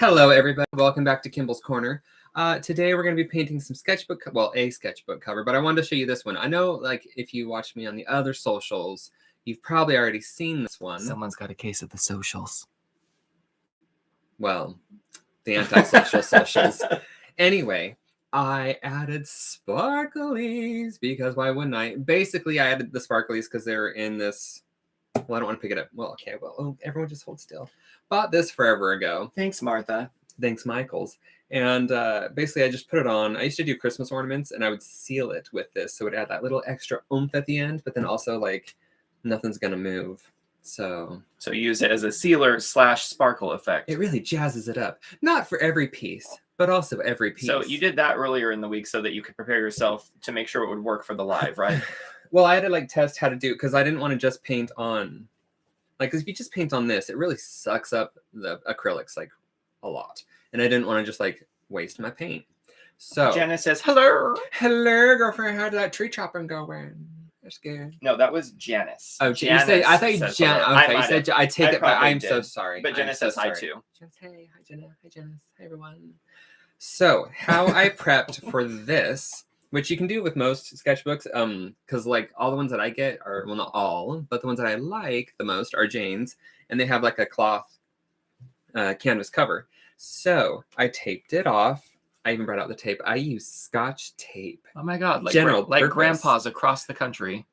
Hello, everybody. Welcome back to Kimball's Corner. Today we're going to be painting some sketchbook, a sketchbook cover, but I wanted to show you this one. I know, like, if you watch me on the other socials, you've probably already seen this one. Someone's got a case of the socials. Well, the antisocial socials. Anyway, I added sparklies because why wouldn't I? Basically, I added the sparklies because they're in this. Well, I don't want to pick it up. Well, okay. Well, everyone just hold still. Bought this forever ago. Thanks, Martha. Thanks, Michaels. And basically, I just put it on. I used to do Christmas ornaments, and I would seal it with this. So it would add that little extra oomph at the end, but then also, like, nothing's going to move. So you use it as a sealer / sparkle effect. It really jazzes it up. Not for every piece, but also every piece. So you did that earlier in the week so that you could prepare yourself to make sure it would work for the live, right? Well, I had to, like, test how to do it because I didn't want to just paint on... Like, because if you just paint on this, it really sucks up the acrylics, like, a lot. And I didn't want to just, like, waste my paint. So... Jenna says, hello! Hello, girlfriend. How did that tree chopping go? That's good. No, that was Janice. Oh, Janice. I thought you Jen. Okay, I said I take it back. I'm so sorry. But Jenna says hi too. Hey, hi Jenna. Hi Janice. Hi everyone. So, how I prepped for this, which you can do with most sketchbooks, because like all the ones that I get are, well, not all, but the ones that I like the most are Jane's, and they have like a cloth canvas cover. So I taped it off. I even brought out the tape. I use Scotch tape. Oh my God! Like grandpas across the country.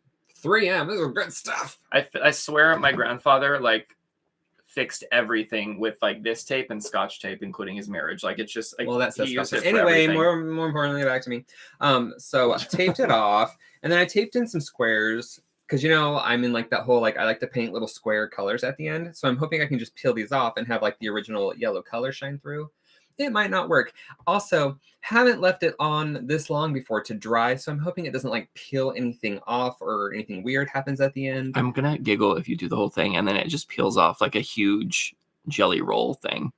3M. This is good stuff. I swear, my grandfather fixed everything with like this tape and Scotch tape, including his marriage. Like, it's just like, well, that's used it anyway. More importantly, back to me. So I taped it off, and then I taped in some squares because, you know, I'm in like that whole, like, I like to paint little square colors at the end. So I'm hoping I can just peel these off and have like the original yellow color shine through. It might not work. Also, haven't left it on this long before to dry, so I'm hoping it doesn't like peel anything off or anything weird happens at the end. I'm gonna giggle if you do the whole thing and then it just peels off like a huge jelly roll thing.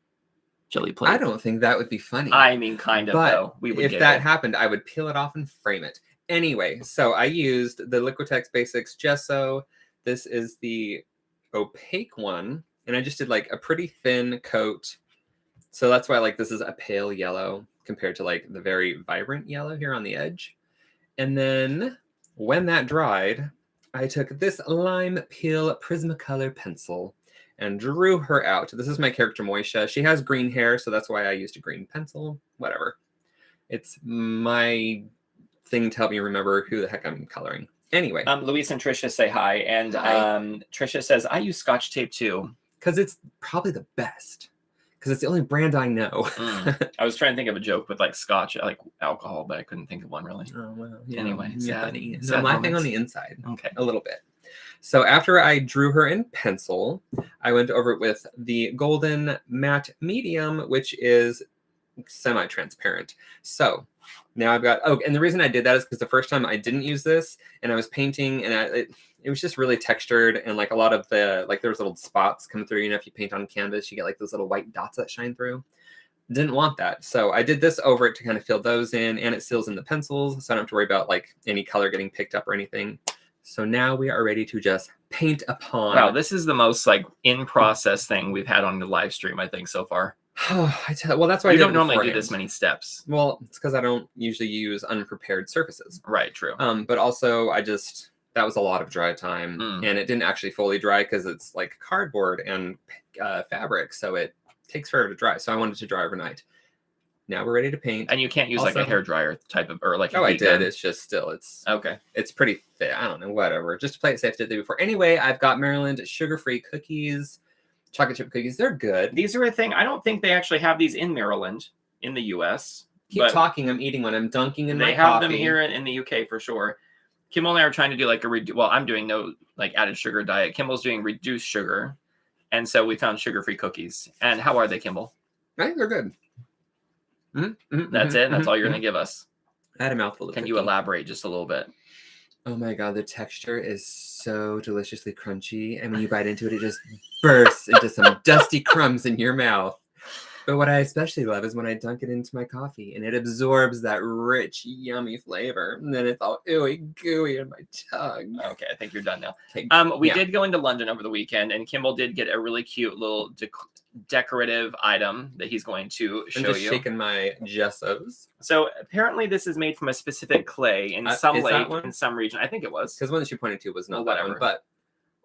Jelly plate. I don't think that would be funny. I mean, kind of, but though. If that happened, I would peel it off and frame it. Anyway, so I used the Liquitex Basics Gesso. This is the opaque one, and I just did like a pretty thin coat. So that's why, like, this is a pale yellow compared to, like, the very vibrant yellow here on the edge. And then when that dried, I took this lime peel Prismacolor pencil and drew her out. This is my character Moisha. She has green hair, so that's why I used a green pencil. Whatever. It's my thing to help me remember who the heck I'm coloring. Anyway. Luis and Trisha say hi. And hi. Trisha says, I use Scotch tape, too. Because it's probably the best. Because it's the only brand I know. I was trying to think of a joke with like Scotch, like alcohol, but I couldn't think of one really. Oh, well. Anyway, funny. No, my thing on the inside. Okay. A little bit. So after I drew her in pencil, I went over it with the golden matte medium, which is semi-transparent. So now I've got, and the reason I did that is because the first time I didn't use this and I was painting and it was just really textured and like a lot of the, like there was little spots coming through, you know, if you paint on canvas, you get like those little white dots that shine through. Didn't want that. So I did this over it to kind of fill those in, and it seals in the pencils. So I don't have to worry about like any color getting picked up or anything. So now we are ready to just paint upon. Wow, this is the most like in process thing we've had on the live stream, I think, so far. Well, that's why you don't normally do this many steps. Well, it's because I don't usually use unprepared surfaces. Right, true. But also that was a lot of dry time, and it didn't actually fully dry because it's like cardboard and fabric, so it takes forever to dry. So I wanted to dry overnight. Now we're ready to paint. And you can't use like a hairdryer type of, or like a I heat did. gun. It's just still, okay. It's pretty thick. I don't know, whatever. Just to play it safe, did it before. Anyway, I've got Maryland sugar-free cookies. Chocolate chip cookies. They're good. These are a thing. I don't think they actually have these in Maryland, in the U.S. Keep talking. I'm eating one. I'm dunking in my coffee. They have them here in the U.K. for sure. Kimball and I are trying to do like I'm doing no like added sugar diet. Kimball's doing reduced sugar. And so we found sugar-free cookies. And how are they, Kimball? I think they're good. That's it? That's all you're going to give us? I had a mouthful of Can you elaborate just a little bit? Oh my God, the texture is so deliciously crunchy. And when you bite into it, it just bursts into some dusty crumbs in your mouth. But what I especially love is when I dunk it into my coffee and it absorbs that rich, yummy flavor. And then it's all ooey gooey in my tongue. Okay, I think you're done now. Okay. We did go into London over the weekend, and Kimball did get a really cute little decorative item that he's going to show I'm just you. shaking my gessos. So apparently this is made from a specific clay in some is that lake, one? in some region. I think it was. Because one that you pointed to was not Well, that one, whatever.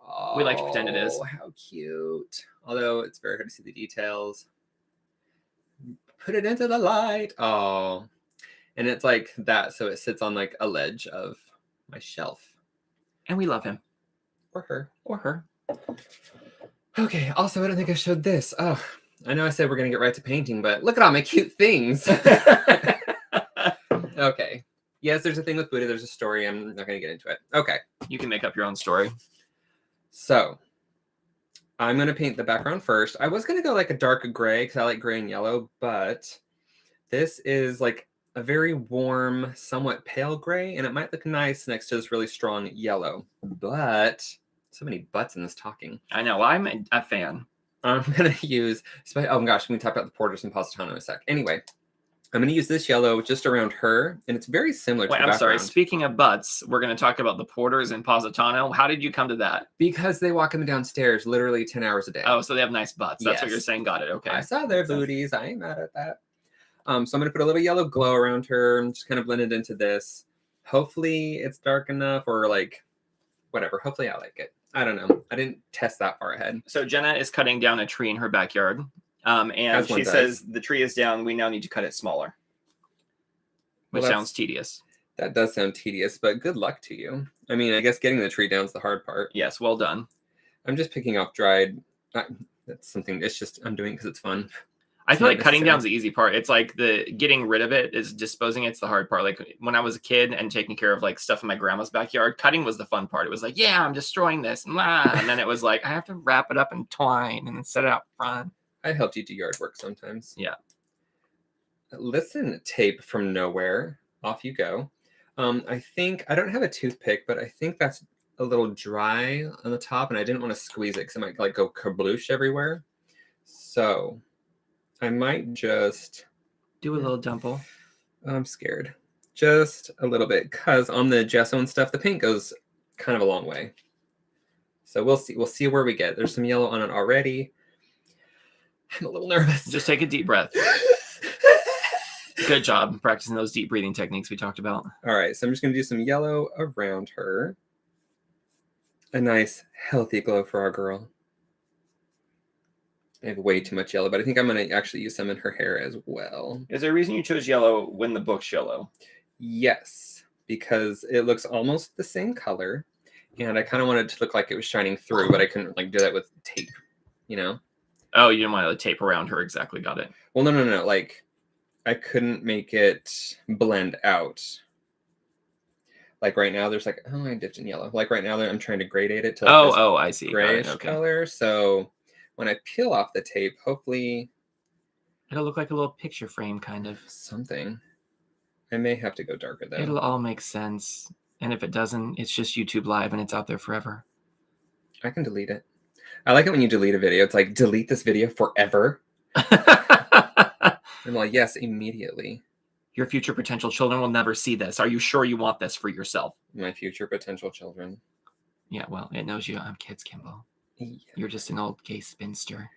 but We like to pretend it is. Oh, how cute. Although it's very hard to see the details. Put it into the light. Oh. And it's like that, so it sits on like a ledge of my shelf. And we love him. Or her. Or her. Okay, also, I don't think I showed this. Oh, I know I said we're going to get right to painting, but look at all my cute things. Okay. Yes, there's a thing with Buddha. There's a story. I'm not going to get into it. Okay. You can make up your own story. So, I'm going to paint the background first. I was going to go like a dark gray because I like gray and yellow, but this is like a very warm, somewhat pale gray, and it might look nice next to this really strong yellow. But, so many butts in this talking. I know. I'm a fan. I'm going to use, oh my gosh, we can talk about the Porters and Positano in a sec. Anyway, I'm going to use this yellow just around her, and it's very similar to the background. Sorry. Speaking of butts, we're going to talk about the Porters and Positano. How did you come to that? Because they walk them downstairs literally 10 hours a day. Oh, so they have nice butts. That's what you're Yes. saying. Got it. Okay. I saw their booties. I ain't mad at that. So I'm going to put a little yellow glow around her and just kind of blend it into this. Hopefully it's dark enough, or like whatever. Hopefully I like it. I don't know. I didn't test that far ahead. So Jenna is cutting down a tree in her backyard. And she says the tree is down. We now need to cut it smaller. Which sounds tedious. That does sound tedious, but good luck to you. I mean, I guess getting the tree down is the hard part. Yes, well done. I'm just picking off dried. That's something. It's just I'm doing because it's fun. I feel like cutting down is the easy part. It's like the getting rid of it is disposing. It's the hard part. Like when I was a kid and taking care of like stuff in my grandma's backyard, cutting was the fun part. It was like, yeah, I'm destroying this. And then it was like, I have to wrap it up in twine and then set it out front. I helped you do yard work sometimes. Yeah. Listen, tape from nowhere. Off you go. I think, I don't have a toothpick, but I think that's a little dry on the top, and I didn't want to squeeze it because it might like go kabloosh everywhere. So I might just do a little dimple. I'm scared. Just a little bit, because on the gesso and stuff, the paint goes kind of a long way. So we'll see. We'll see where we get. There's some yellow on it already. I'm a little nervous. Just take a deep breath. Good job practicing those deep breathing techniques we talked about. All right, so I'm just going to do some yellow around her. A nice, healthy glow for our girl. I have way too much yellow, but I think I'm going to actually use some in her hair as well. Is there a reason you chose yellow when the book's yellow? Yes, because it looks almost the same color, and I kind of wanted it to look like it was shining through, but I couldn't like do that with tape, you know? Oh, you didn't want to tape around her. Exactly. Got it. Well, no. Like, I couldn't make it blend out. Like right now, there's like, oh, I dipped in yellow. Like right now, I'm trying to gradate it to like I see. Grayish color. So when I peel off the tape, hopefully it'll look like a little picture frame, kind of something. I may have to go darker though. It'll all make sense. And if it doesn't, it's just YouTube Live and it's out there forever. I can delete it. I like it when you delete a video. It's like, delete this video forever. I'm like, yes, immediately. Your future potential children will never see this. Are you sure you want this for yourself? My future potential children. Yeah, well, it knows you don't have kids, Kimball. Yeah. You're just an old gay spinster.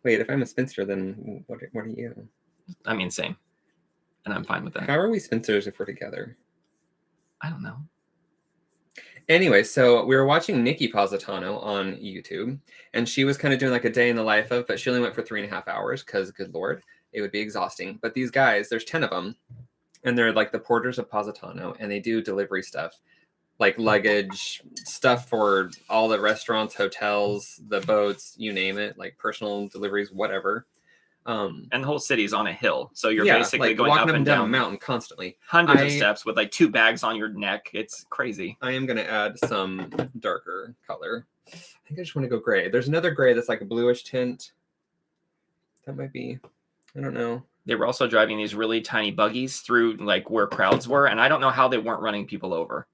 Wait, if I'm a spinster, then what are you? I mean, same. And I'm fine with that. How are we spinsters if we're together? I don't know. Anyway, so we were watching Nikki Positano on YouTube, and she was kind of doing like a day in the life of, but she only went for 3.5 hours because, good Lord, it would be exhausting. But these guys, there's 10 of them, and they're like the porters of Positano, and they do delivery stuff, like luggage, stuff for all the restaurants, hotels, the boats, you name it, like personal deliveries, whatever. And the whole city's on a hill, so you're basically like going walking up and down down a mountain constantly. Hundreds of steps with like 2 bags on your neck. It's crazy. I am going to add some darker color. I think I just want to go gray. There's another gray that's like a bluish tint. That might be, I don't know. They were also driving these really tiny buggies through like where crowds were, and I don't know how they weren't running people over.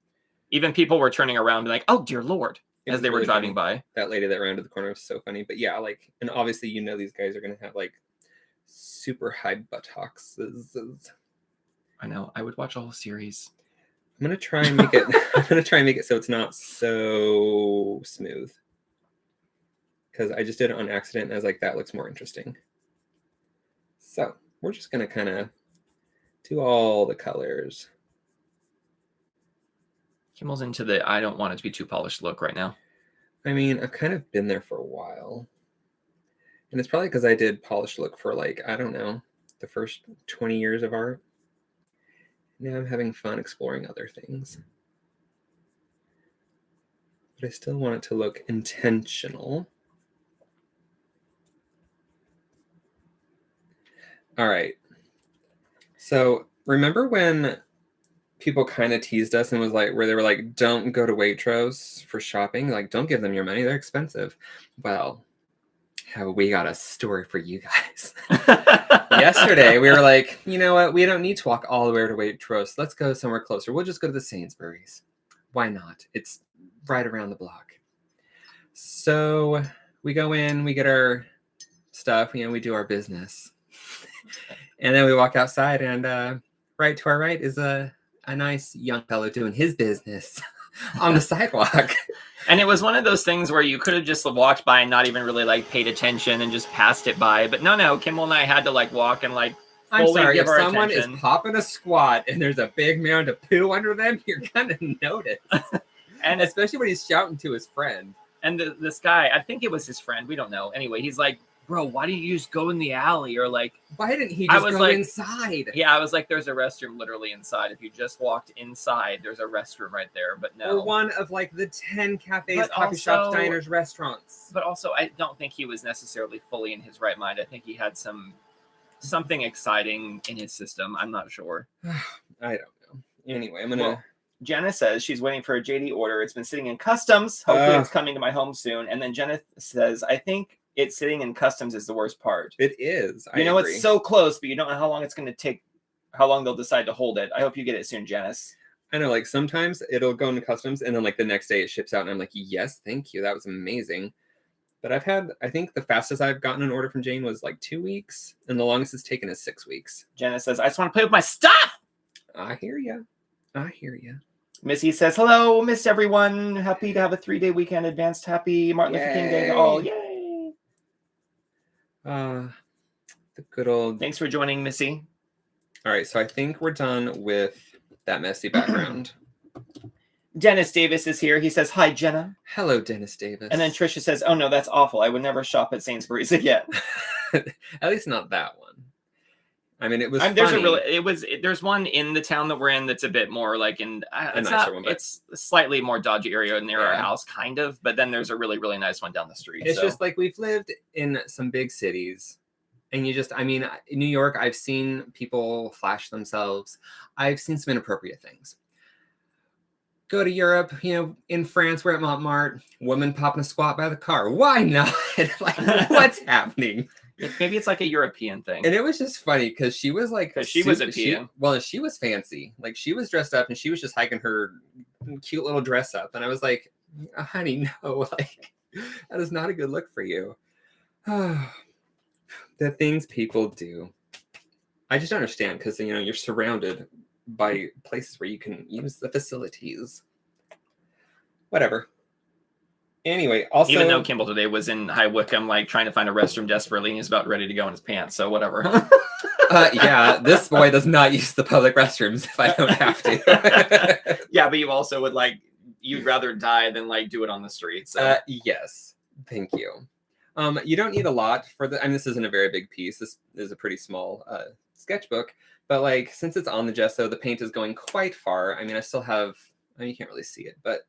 Even people were turning around and like, oh, dear Lord. It as was they were really driving funny. by. That lady that rounded the corner was so funny. But yeah, like, and obviously, you know, these guys are going to have like super high buttocks. I know. I would watch a whole series. I'm going to try and make it, I'm going to try and make it so it's not so smooth. Because I just did it on accident and I was like, that looks more interesting. So we're just going to kind of do all the colors. Kimmel's into the I don't want it to be too polished look right now. I mean, I've kind of been there for a while. And it's probably because I did polished look for like, I don't know, the first 20 years of art. Now I'm having fun exploring other things. But I still want it to look intentional. All right. So remember when people kind of teased us and was like, where they were like, don't go to Waitrose for shopping. Like, don't give them your money. They're expensive. Well, we got a story for you guys. Yesterday, we were like, you know what? We don't need to walk all the way to Waitrose. Let's go somewhere closer. We'll just go to the Sainsbury's. Why not? It's right around the block. So we go in, we get our stuff, you know, we do our business. And then we walk outside, and right to our right is a nice young fellow doing his business on the sidewalk. And it was one of those things where you could have just walked by and not even really like paid attention and just passed it by. But no, Kimmel and I had to like walk and like I'm fully sorry, give if our someone attention. is popping a squat and there's a big mound of poo under them, you're gonna notice. And especially when he's shouting to his friend. And this guy, I think it was his friend, we don't know. Anyway, he's like, bro, why didn't you just go in the alley? Or like, why didn't he just go inside? Yeah, I was like, there's a restroom literally inside. If you just walked inside, there's a restroom right there. But no. Or one of like the 10 cafes, coffee shops, diners, restaurants. But also, I don't think he was necessarily fully in his right mind. I think he had something exciting in his system. I'm not sure. I don't know. Anyway, I'm going to... Jenna says she's waiting for a JD order. It's been sitting in customs. Hopefully it's coming to my home soon. And then Jenna says, I think it's sitting in customs is the worst part. It is. I know agree. It's so close, but you don't know how long it's going to take, how long they'll decide to hold it. I hope you get it soon, Janice. I know, like sometimes it'll go into customs and then like the next day it ships out and I'm like, yes, thank you. That was amazing. But I think the fastest I've gotten an order from Jane was like 2 weeks. And the longest it's taken is 6 weeks. Jenna says, I just want to play with my stuff. I hear you. Missy says, hello, missed everyone. Happy to have a 3-day weekend advanced. Happy Martin Luther King Day to all. Yay. The good old... Thanks for joining, Missy. All right, so I think we're done with that messy background. Dennis Davis is here. He says, hi, Jenna. Hello, Dennis Davis. And then Trisha says, oh, no, that's awful. I would never shop at Sainsbury's again. At least not that one. I mean, it was there's one in the town that we're in that's a bit more like it's a slightly more dodgy area near our house, kind of. But then there's a really, really nice one down the street. It's just like we've lived in some big cities. And in New York, I've seen people flash themselves. I've seen some inappropriate things. Go to Europe, in France, we're at Montmartre, woman popping a squat by the car. Why not? Like, what's happening? Maybe it's like a European thing. And it was just funny because she was like... Because she was a PM. She was fancy. Like, she was dressed up and she was just hiking her cute little dress up. And I was like, honey, no. Like, that is not a good look for you. The things people do. I just don't understand because, you're surrounded by places where you can use the facilities. Whatever. Anyway, also... Even though Kimball today was in High Wycombe, like, trying to find a restroom desperately, and he's about ready to go in his pants, so whatever. Yeah, this boy does not use the public restrooms if I don't have to. Yeah, but you also would, you'd rather die than, do it on the street, so... Yes. Thank you. You don't need a lot for this isn't a very big piece. This is a pretty small sketchbook, but, since it's on the gesso, the paint is going quite far. I still have... you can't really see it, but...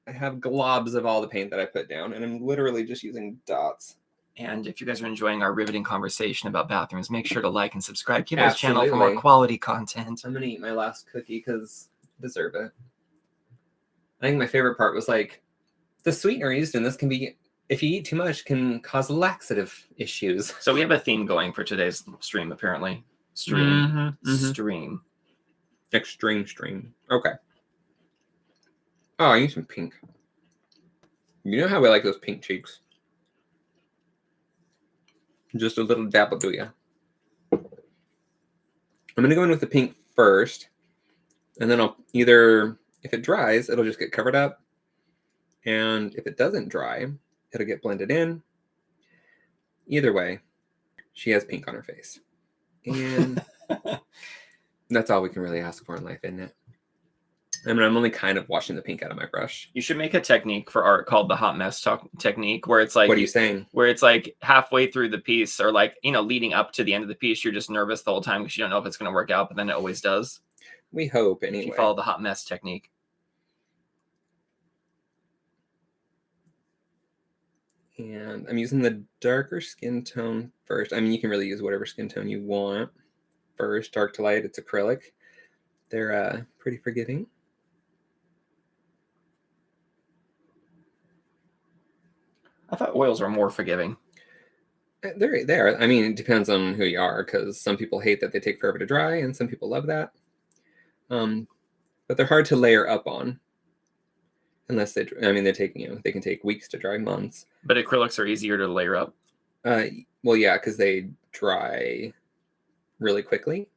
I have globs of all the paint that I put down, and I'm literally just using dots. And if you guys are enjoying our riveting conversation about bathrooms, make sure to like and subscribe to this channel for more quality content. I'm going to eat my last cookie because I deserve it. I think my favorite part was, the sweetener used in this can be, if you eat too much, can cause laxative issues. So we have a theme going for today's stream, apparently. Stream. Extreme stream. Okay. Oh, I need some pink. You know how I like those pink cheeks? Just a little dab will do ya. I'm gonna go in with the pink first, and then I'll either, if it dries, it'll just get covered up, and if it doesn't dry, it'll get blended in. Either way, she has pink on her face. And that's all we can really ask for in life, isn't it? I mean, I'm only kind of washing the pink out of my brush. You should make a technique for art called the hot mess technique, where it's like, what are you saying? Where it's like halfway through the piece, or like, you know, leading up to the end of the piece, you're just nervous the whole time because you don't know if it's going to work out, but then it always does. We hope, anyway. If you follow the hot mess technique. And I'm using the darker skin tone first. I mean, you can really use whatever skin tone you want first. Dark to light, it's acrylic. They're pretty forgiving. I thought oils were more forgiving. They're there. I mean, it depends on who you are, because some people hate that they take forever to dry, and some people love that. But they're hard to layer up on, unless they. I mean, they can take weeks to dry, months. But acrylics are easier to layer up. Well, yeah, because they dry really quickly.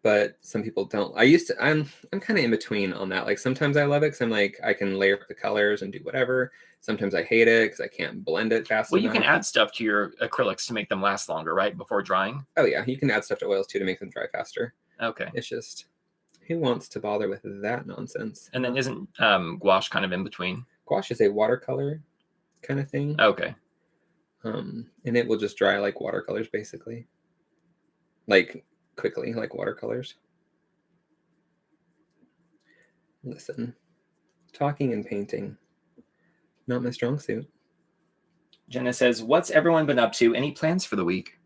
But some people don't. I'm kind of in between on that. Like, sometimes I love it because I'm like, I can layer up the colors and do whatever. Sometimes I hate it because I can't blend it fast enough. You can add stuff to your acrylics to make them last longer, right? Before drying? Oh, yeah. You can add stuff to oils, too, to make them dry faster. Okay. It's just, who wants to bother with that nonsense? And then isn't gouache kind of in between? Gouache is a watercolor kind of thing. Okay. And it will just dry like watercolors, basically. Like, quickly, like watercolors. Listen, talking and painting, not my strong suit. Jenna says, what's everyone been up to? Any plans for the week?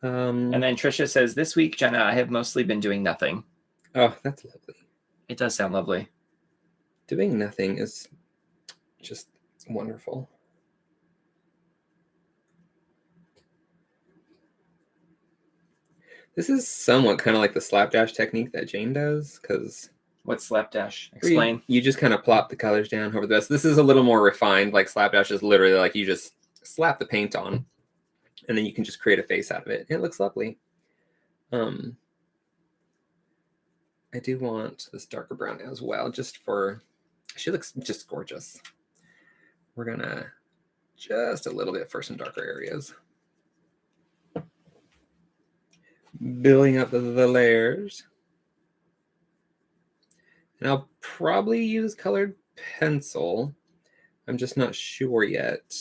And then Trisha says, this week, Jenna, I have mostly been doing nothing. Oh, that's lovely. It does sound lovely. Doing nothing is just wonderful. This is somewhat kind of like the slapdash technique that Jane does, because... What's slapdash? Explain. You just kind of plop the colors down over the rest. This is a little more refined. Like, slapdash is literally like you just slap the paint on, and then you can just create a face out of it. It looks lovely. I do want this darker brown as well, just for... She looks just gorgeous. We're gonna just a little bit for some darker areas. Building up the layers. And I'll probably use colored pencil. I'm just not sure yet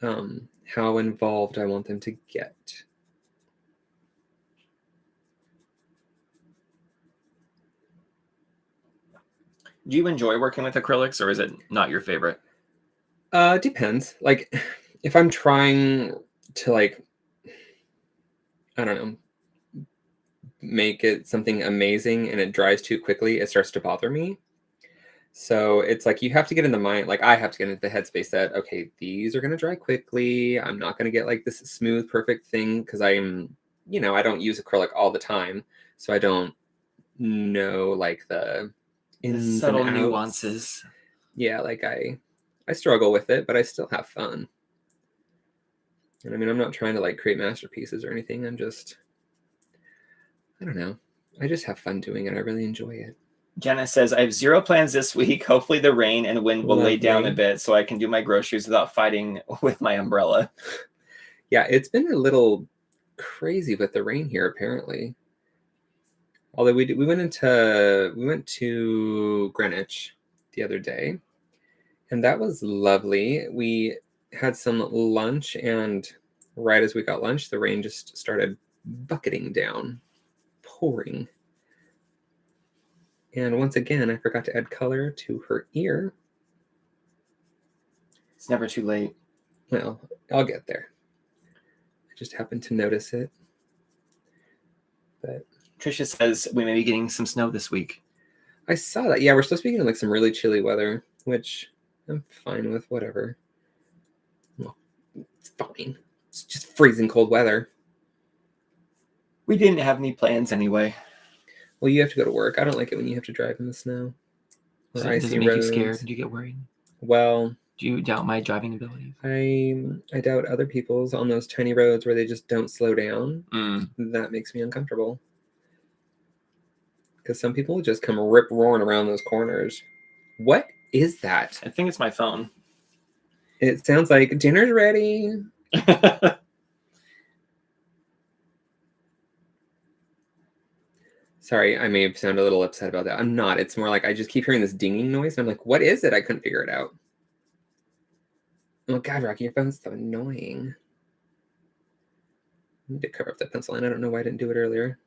how involved I want them to get. Do you enjoy working with acrylics, or is it not your favorite? Depends. Like, if I'm trying to, like, I don't know, make it something amazing and it dries too quickly, it starts to bother me. So it's like you have to get in the mind, like I have to get into the headspace that, okay, these are going to dry quickly. I'm not going to get like this smooth, perfect thing because I'm, I don't use acrylic all the time. So I don't know like the subtle nuances. Yeah, like I struggle with it, but I still have fun. And I mean, I'm not trying to like create masterpieces or anything. I'm just, I don't know. I just have fun doing it. I really enjoy it. Jenna says, I have 0 plans this week. Hopefully the rain and wind will lay down a bit so I can do my groceries without fighting with my umbrella. Yeah, it's been a little crazy with the rain here, apparently. Although we went to Greenwich the other day, and that was lovely. We had some lunch, and right as we got lunch, the rain just started bucketing down, pouring. And once again, I forgot to add color to her ear. It's never too late. Well, I'll get there. I just happened to notice it. But Trisha says we may be getting some snow this week. I saw that. Yeah, we're supposed to be getting like some really chilly weather, which I'm fine with, whatever. Well, it's fine. It's just freezing cold weather. We didn't have any plans anyway. Well, you have to go to work. I don't like it when you have to drive in the snow. or Does icy it make roads. you scared? Do you get worried? Well, do you doubt my driving abilities? I doubt other people's on those tiny roads where they just don't slow down. Mm. That makes me uncomfortable. Because some people just come rip roaring around those corners. What is that? I think it's my phone. It sounds like dinner's ready. Sorry, I may have sounded a little upset about that. I'm not. It's more like I just keep hearing this dinging noise. And I'm like, what is it? I couldn't figure it out. Oh, God, Rocky, your phone's so annoying. I need to cover up that pencil line. I don't know why I didn't do it earlier.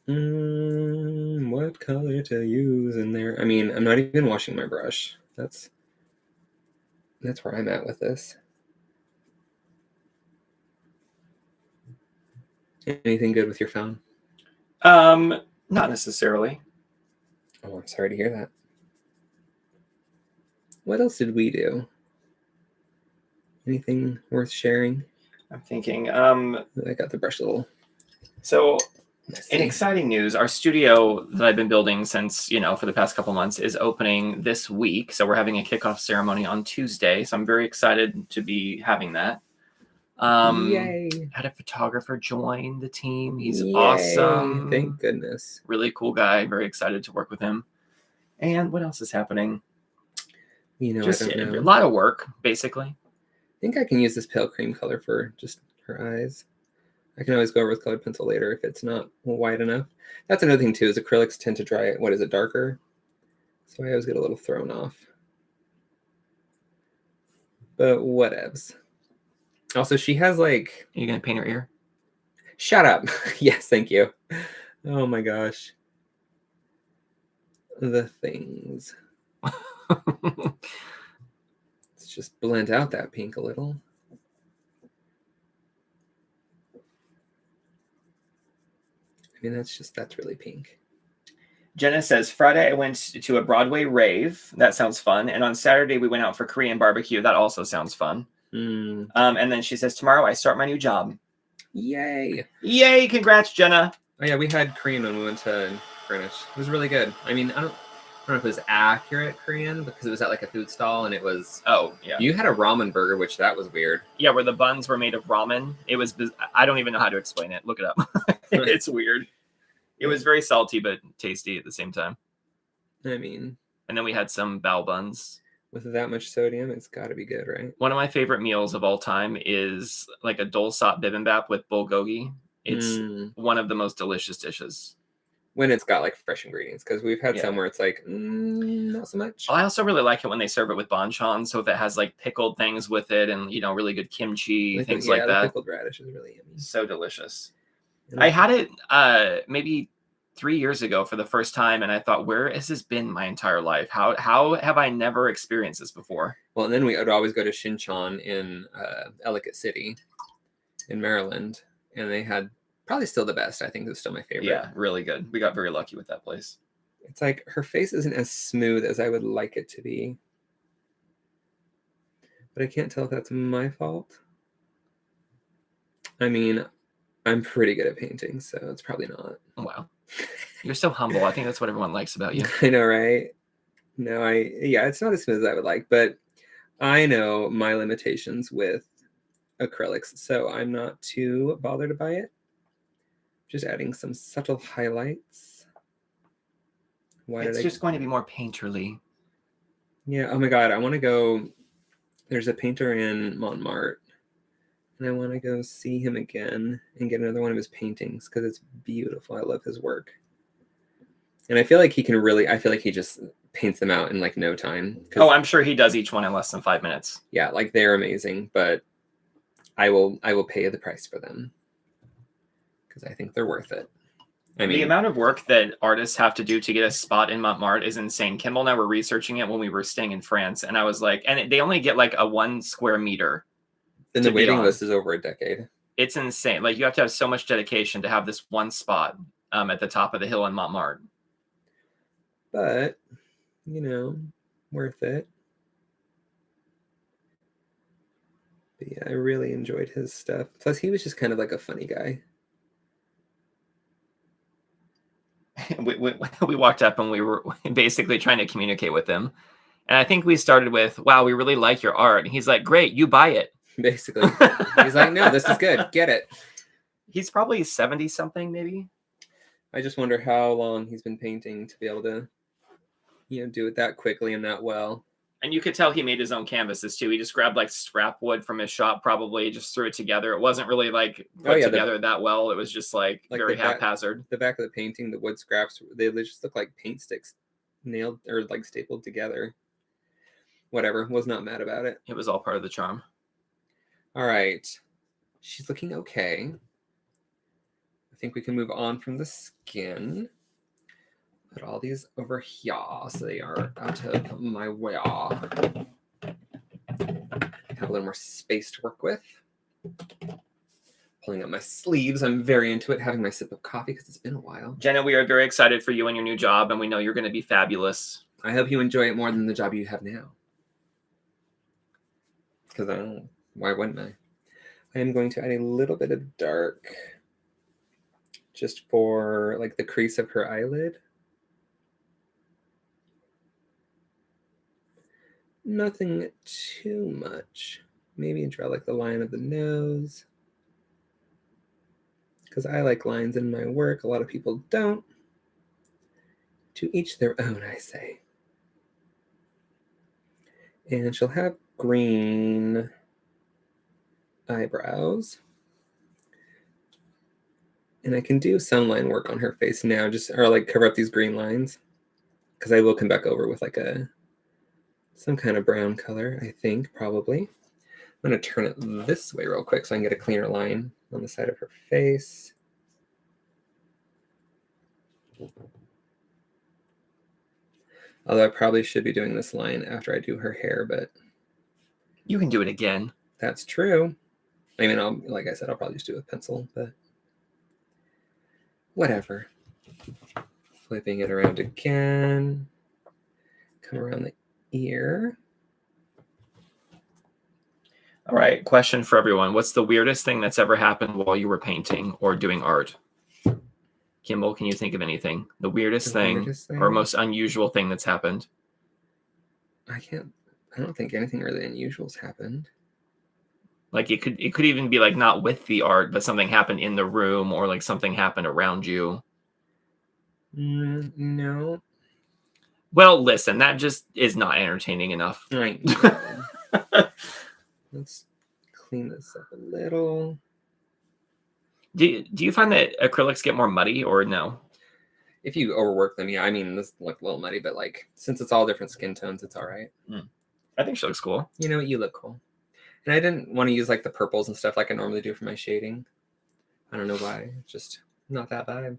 What color to use in there? I mean, I'm not even washing my brush. That's where I'm at with this. Anything good with your phone? Not necessarily. Oh, I'm sorry to hear that. What else did we do? Anything worth sharing? I'm thinking. I got the brush a little. So, messy. in exciting news, our studio that I've been building since, for the past couple months is opening this week. So we're having a kickoff ceremony on Tuesday. So I'm very excited to be having that. Yay! Had a photographer join the team. He's Yay. awesome. Thank goodness. Really cool guy. Very excited to work with him. And what else is happening? Just I don't know. A lot of work, basically. I think I can use this pale cream color for just her eyes. I can always go over with colored pencil later if it's not wide enough. That's another thing too, is acrylics tend to dry, darker? So I always get a little thrown off. But whatevs. Also, she has like... Are you going to paint her ear? Shut up. Yes, thank you. Oh my gosh. The things. Let's just blend out that pink a little. I mean, that's really pink. Jenna says, Friday I went to a Broadway rave. That sounds fun. And on Saturday we went out for Korean barbecue. That also sounds fun. And then she says, tomorrow I start my new job. Yay. Yay. Congrats, Jenna. Oh yeah, we had Korean when we went to Greenwich. It was really good. I mean, I don't know if it was accurate Korean because it was at like a food stall and it was... Oh, yeah. You had a ramen burger, which that was weird. Yeah, where the buns were made of ramen. It was... I don't even know how to explain it. Look it up. It's weird. It was very salty, but tasty at the same time. I mean... And then we had some bao buns. With that much sodium, it's got to be good, right? One of my favorite meals of all time is like a dolsot bibimbap with bulgogi. It's one of the most delicious dishes. When it's got like fresh ingredients, because we've had some where it's like, not so much. I also really like it when they serve it with banchan. So if it has like pickled things with it and, really good kimchi, things like that. Pickled radish is really yummy. So delicious. I had it maybe 3 years ago for the first time, and I thought, where has this been my entire life? How have I never experienced this before? Well, and then we would always go to Shincheon in Ellicott City in Maryland, and they had probably still the best. I think it was still my favorite. Yeah, really good. We got very lucky with that place. It's like her face isn't as smooth as I would like it to be, but I can't tell if that's my fault. I mean, I'm pretty good at painting, so it's probably not. Wow. You're so humble. I think that's what everyone likes about you. I know, right? No, it's not as smooth as I would like, but I know my limitations with acrylics, so I'm not too bothered by it. Just adding some subtle highlights. It's just going to be more painterly. Yeah, oh my God, I want to go. There's a painter in Montmartre, and I want to go see him again and get another one of his paintings because it's beautiful. I love his work. And I feel like he just paints them out in like no time. Oh, I'm sure he does each one in less than 5 minutes. Yeah, like they're amazing, but I will pay the price for them because I think they're worth it. I mean, the amount of work that artists have to do to get a spot in Montmartre is insane. Kimball and I were researching it when we were staying in France, and I was like, and they only get like a 1 square meter. And the waiting list is over a decade. It's insane. Like you have to have so much dedication to have this one spot at the top of the hill in Montmartre. But, worth it. But yeah, I really enjoyed his stuff. Plus, he was just kind of like a funny guy. We walked up and we were basically trying to communicate with him. And I think we started with, wow, we really like your art. And he's like, great, you buy it. Basically. He's like, no, this is good. Get it. He's probably 70 something, maybe. I just wonder how long he's been painting to be able to, do it that quickly and that well. And you could tell he made his own canvases too. He just grabbed like scrap wood from his shop, probably just threw it together. It wasn't really like put together that well. It was just like very haphazard. The back of the painting, the wood scraps, they just look like paint sticks nailed or like stapled together. Whatever, was not mad about it. It was all part of the charm. All right. She's looking okay. I think we can move on from the skin. Put all these over here so they are out of my way. Have a little more space to work with. Pulling up my sleeves. I'm very into it, having my sip of coffee because it's been a while. Jenna, we are very excited for you and your new job, and we know you're going to be fabulous. I hope you enjoy it more than the job you have now. Because why wouldn't I? I am going to add a little bit of dark just for like the crease of her eyelid. Nothing too much. Maybe draw like the line of the nose. Because I like lines in my work. A lot of people don't. To each their own, I say. And she'll have green eyebrows. And I can do some line work on her face now, or like cover up these green lines. Because I will come back over with like some kind of brown color, I think, probably. I'm going to turn it this way real quick so I can get a cleaner line on the side of her face. Although I probably should be doing this line after I do her hair, but... You can do it again. That's true. I mean, like I said, I'll probably just do it with pencil, but... Whatever. Flipping it around again. Come around the ear. All right, question for everyone. What's the weirdest thing that's ever happened while you were painting or doing art? Kimball, can you think of anything? The weirdest thing or most unusual thing that's happened? I don't think anything really unusual's happened. Like it could even be like not with the art, but something happened in the room or like something happened around you. No. Well, listen, that just is not entertaining enough. Right. Let's clean this up a little. Do you find that acrylics get more muddy or no? If you overwork them, yeah. I mean, this looks a little muddy, but like since it's all different skin tones, it's all right. I think she looks cool. You know what? You look cool. And I didn't want to use like the purples and stuff like I normally do for my shading. I don't know why. It's just not that vibe.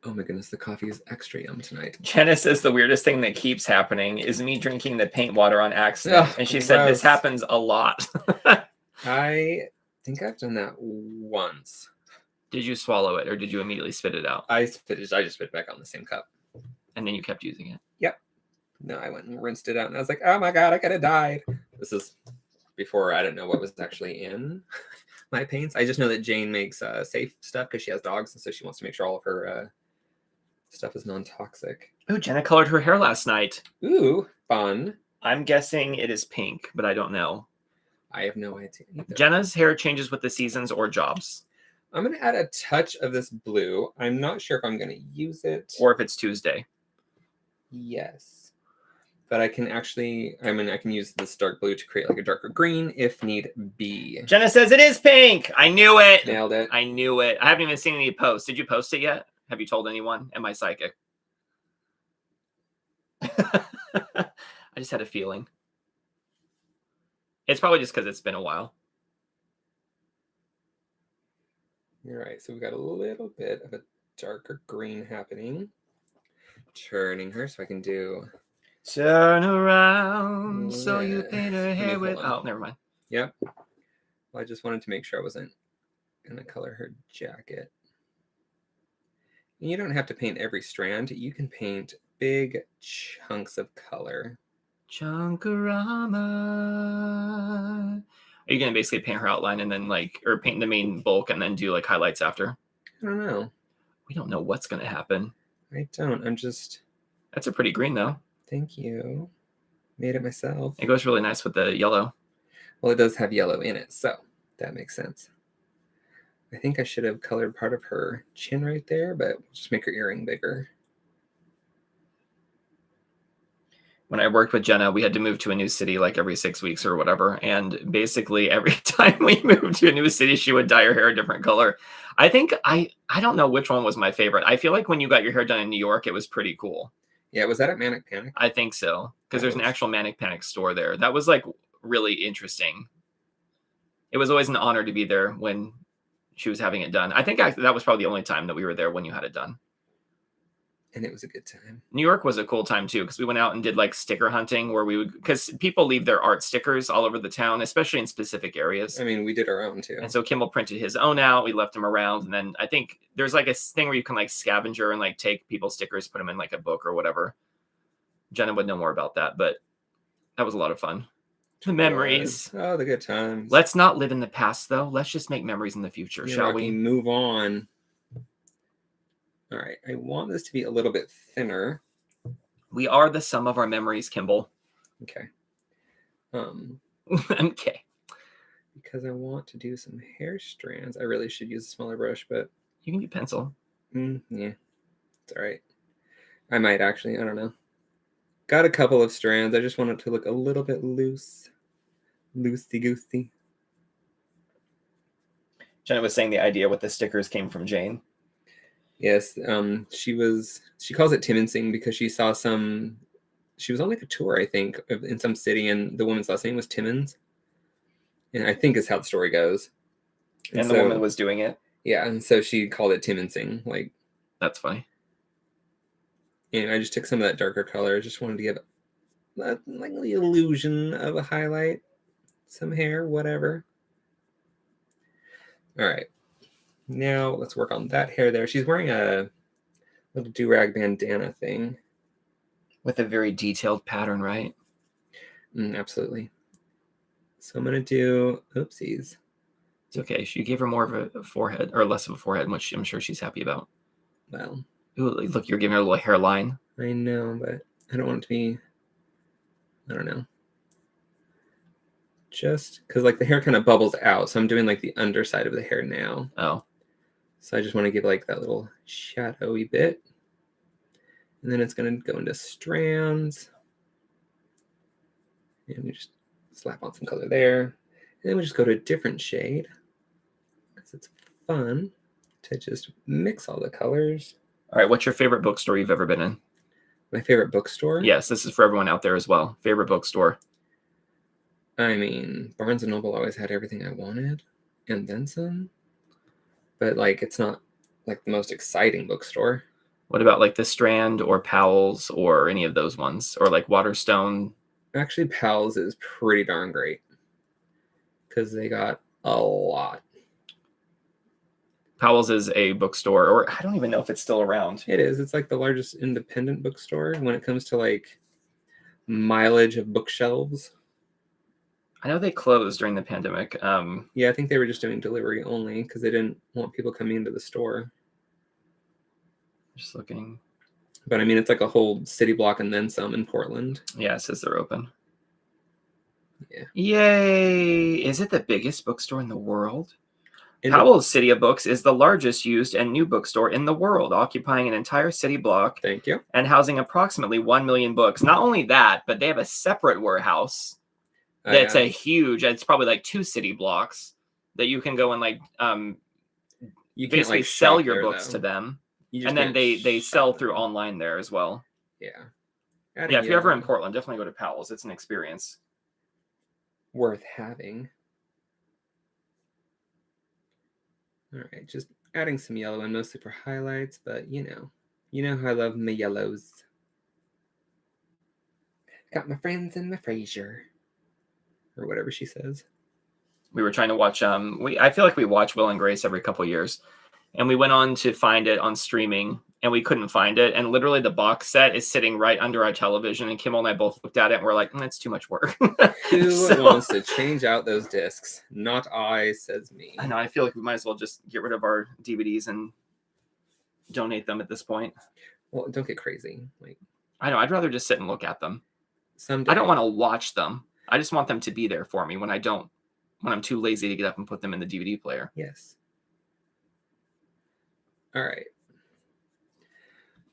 Oh my goodness, the coffee is extra yum tonight. Jenna says the weirdest thing that keeps happening is me drinking the paint water on accident. Ugh, and she said this happens a lot. I think I've done that once. Did you swallow it or did you immediately spit it out? I just spit it back on the same cup. And then you kept using it? Yep. No, I went and rinsed it out and I was like, oh my God, I could have died. This is before I didn't know what was actually in my paints. I just know that Jane makes safe stuff because she has dogs. And so she wants to make sure all of her stuff is non-toxic. Oh, Jenna colored her hair last night. Ooh, fun. I'm guessing it is pink, but I don't know. I have no idea either. Jenna's hair changes with the seasons or jobs. I'm going to add a touch of this blue. I'm not sure if I'm going to use it. Or if it's Tuesday. Yes. But I can I can use this dark blue to create like a darker green if need be. Jenna says it is pink. I knew it. Nailed it. I knew it. I haven't even seen any posts. Did you post it yet? Have you told anyone? Am I psychic? I just had a feeling. It's probably just because it's been a while. All right, so we've got a little bit of a darker green happening. Turning her so I can do... Turn around so you paint her hair with... Oh, never mind. Yep. Well, I just wanted to make sure I wasn't going to color her jacket. And you don't have to paint every strand. You can paint big chunks of color. Chunkarama. Are you gonna basically paint her outline and then or paint the main bulk and then do highlights after? I don't know. We don't know what's gonna happen. I don't. I'm just. That's a pretty green though. Thank you. Made it myself. It goes really nice with the yellow. Well, it does have yellow in it, so that makes sense. I think I should have colored part of her chin right there, but we'll just make her earring bigger. When I worked with Jenna, we had to move to a new city every 6 weeks or whatever. And basically every time we moved to a new city, she would dye her hair a different color. I think I don't know which one was my favorite. I feel like when you got your hair done in New York, it was pretty cool. Yeah, was that at Manic Panic? I think so. Because there's an actual Manic Panic store there. That was really interesting. It was always an honor to be there when she was having it done. I think that was probably the only time that we were there when you had it done. And it was a good time. New York was a cool time too, because we went out and did sticker hunting where because people leave their art stickers all over the town, especially in specific areas. I mean, we did our own too. And so Kimball printed his own out. We left them around. And then I think there's a thing where you can scavenger and take people's stickers, put them in a book or whatever. Jenna would know more about that, but that was a lot of fun. The memories. Oh, the good times. Let's not live in the past though. Let's just make memories in the future, shall we? Move on. All right, I want this to be a little bit thinner. We are the sum of our memories, Kimball. Okay. Okay. Because I want to do some hair strands. I really should use a smaller brush, but... You can do pencil. Yeah, it's all right. I might actually, I don't know. Got a couple of strands. I just want it to look a little bit loose. Loosey-goosey. Jenna was saying the idea with the stickers came from Jane. Yes, she calls it Timmonsing because she saw she was on a tour, I think, in some city, and the woman's last name was Timmons. And I think is how the story goes. And the woman was doing it? Yeah, and so she called it Timmonsing. That's funny. And I just took some of that darker color. I just wanted to give the illusion of a highlight. Some hair, whatever. All right. Now let's work on that hair there. She's wearing a little do-rag bandana thing. With a very detailed pattern, right? Absolutely. So I'm going to do, oopsies. It's okay. You gave her more of a forehead, or less of a forehead, which I'm sure she's happy about. Well. Ooh, look, you're giving her a little hairline. I know, but I don't want it to be, I don't know. Just because the hair kind of bubbles out. So I'm doing the underside of the hair now. Oh. So I just want to give that little shadowy bit. And then it's going to go into strands. And we just slap on some color there. And then we just go to a different shade. Because it's fun to just mix all the colors. All right, what's your favorite bookstore you've ever been in? My favorite bookstore? Yes, this is for everyone out there as well. Favorite bookstore? I mean, Barnes & Noble always had everything I wanted. And then some. But it's not the most exciting bookstore. What about the Strand or Powell's or any of those ones? Or Waterstone? Actually, Powell's is pretty darn great. Because they got a lot. Powell's is a bookstore, or I don't even know if it's still around. It is. It's the largest independent bookstore when it comes to mileage of bookshelves. I know they closed during the pandemic. Yeah, I think they were just doing delivery only because they didn't want people coming into the store. Just looking. But I mean, it's a whole city block and then some in Portland. Yeah, it says they're open. Yeah. Yay! Is it the biggest bookstore in the world? Powell's City of Books is the largest used and new bookstore in the world, occupying an entire city block. Thank you. And housing approximately 1 million books. Not only that, but they have a separate warehouse. That's a huge, it's probably 2 city blocks that you can go and you basically sell your books to them. And then they sell through online there as well. Yeah. Yeah, if you're ever in Portland, definitely go to Powell's. It's an experience. Worth having. All right, just adding some yellow in, mostly for highlights, but you know how I love my yellows. Got my friends in my Frasier. Or whatever she says. We were trying to watch I feel like we watch Will and Grace every couple years. And we went on to find it on streaming and we couldn't find it. And literally the box set is sitting right under our television. And Kimmel and I both looked at it and we're like, that's too much work. Who wants to change out those discs? Not I, says me. I know. I feel like we might as well just get rid of our DVDs and donate them at this point. Well, don't get crazy. Like, I know. I'd rather just sit and look at them. Someday. I don't want to watch them. I just want them to be there for me when I'm too lazy to get up and put them in the DVD player. Yes. All right.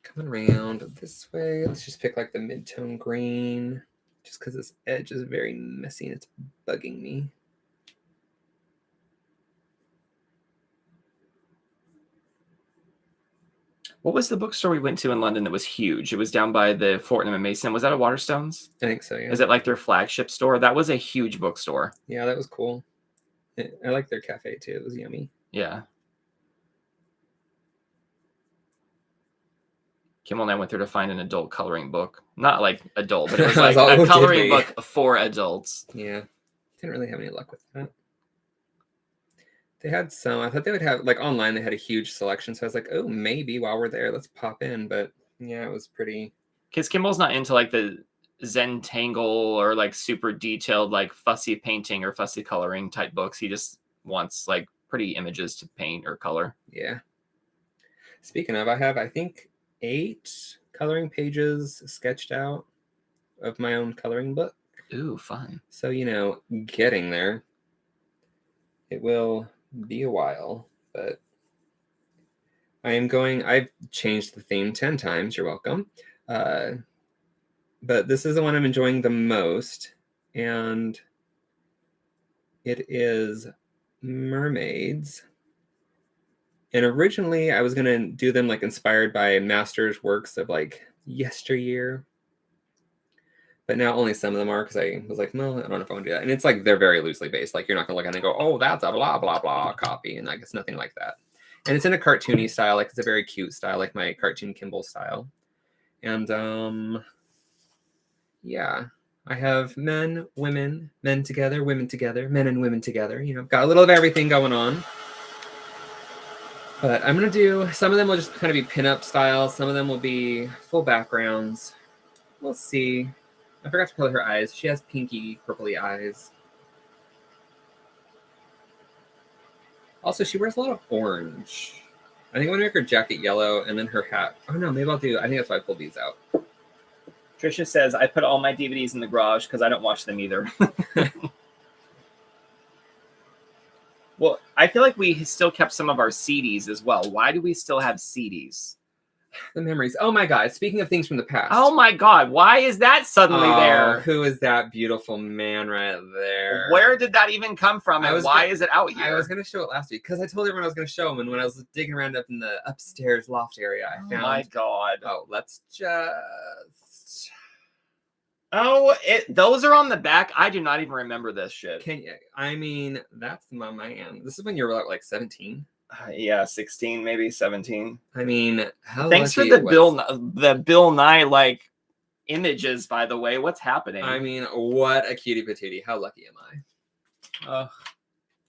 Coming around this way. Let's just pick like the mid-tone green. Just because this edge is very messy and it's bugging me. What was the bookstore we went to in London that was huge? It was down by the Fortnum and Mason. Was that a Waterstones? I think so, yeah. Is it like their flagship store? That was a huge bookstore. Yeah, that was cool. I like their cafe too. It was yummy. Yeah. Kimmel and I went there to find an adult coloring book. Not like adult, but it was like a coloring book for adults. Yeah. Didn't really have any luck with that. They had some. I thought they would have, like, online, they had a huge selection. So I was like, oh, maybe while we're there, let's pop in. But yeah, it was pretty. Because Kimball's not into like the Zentangle or like super detailed, like fussy painting or fussy coloring type books. He just wants like pretty images to paint or color. Yeah. Speaking of, I have, I think, 8 coloring pages sketched out of my own coloring book. Ooh, fun. So, you know, getting there. It will be a while, but I've changed the theme 10 times. You're welcome. But this is the one I'm enjoying the most. And it is mermaids. And originally I was going to do them like inspired by masters' works of like yesteryear. But now only some of them are, because I was like, no, I don't know if I want to do that. And it's like they're very loosely based. Like you're not going to look at it and go, oh, that's a blah, blah, blah copy. And like it's nothing like that. And it's in a cartoony style. Like it's a very cute style, like my cartoon Kimball style. And yeah, I have men, women, men together, women together, men and women together. You know, I've got a little of everything going on. But I'm going to do, some of them will just kind of be pinup style. Some of them will be full backgrounds. We'll see. I forgot to color her eyes. She has pinky, purpley eyes. Also, she wears a lot of orange. I think I'm going to make her jacket yellow and then her hat. Oh, no, maybe I'll do, I think that's why I pulled these out. Trisha says, I put all my DVDs in the garage because I don't watch them either. Well, I feel like we still kept some of our CDs as well. Why do we still have CDs? The memories. Oh my God. Speaking of things from the past. Oh my God. Why is that suddenly there? Who is that beautiful man right there? Where did that even come from? And why is it out here? I was going to show it last week because I told everyone I was going to show them. And when I was digging around up in the upstairs loft area, I found. Oh my God. Oh, let's just. Oh, those are on the back. I do not even remember this shit. Can you? I mean, that's my man. This is when you were like 17. Yeah, 16, maybe 17. I mean, thanks for the Bill Nye like images, by the way. What's happening? I mean, what a cutie patootie. How lucky am I? Oh,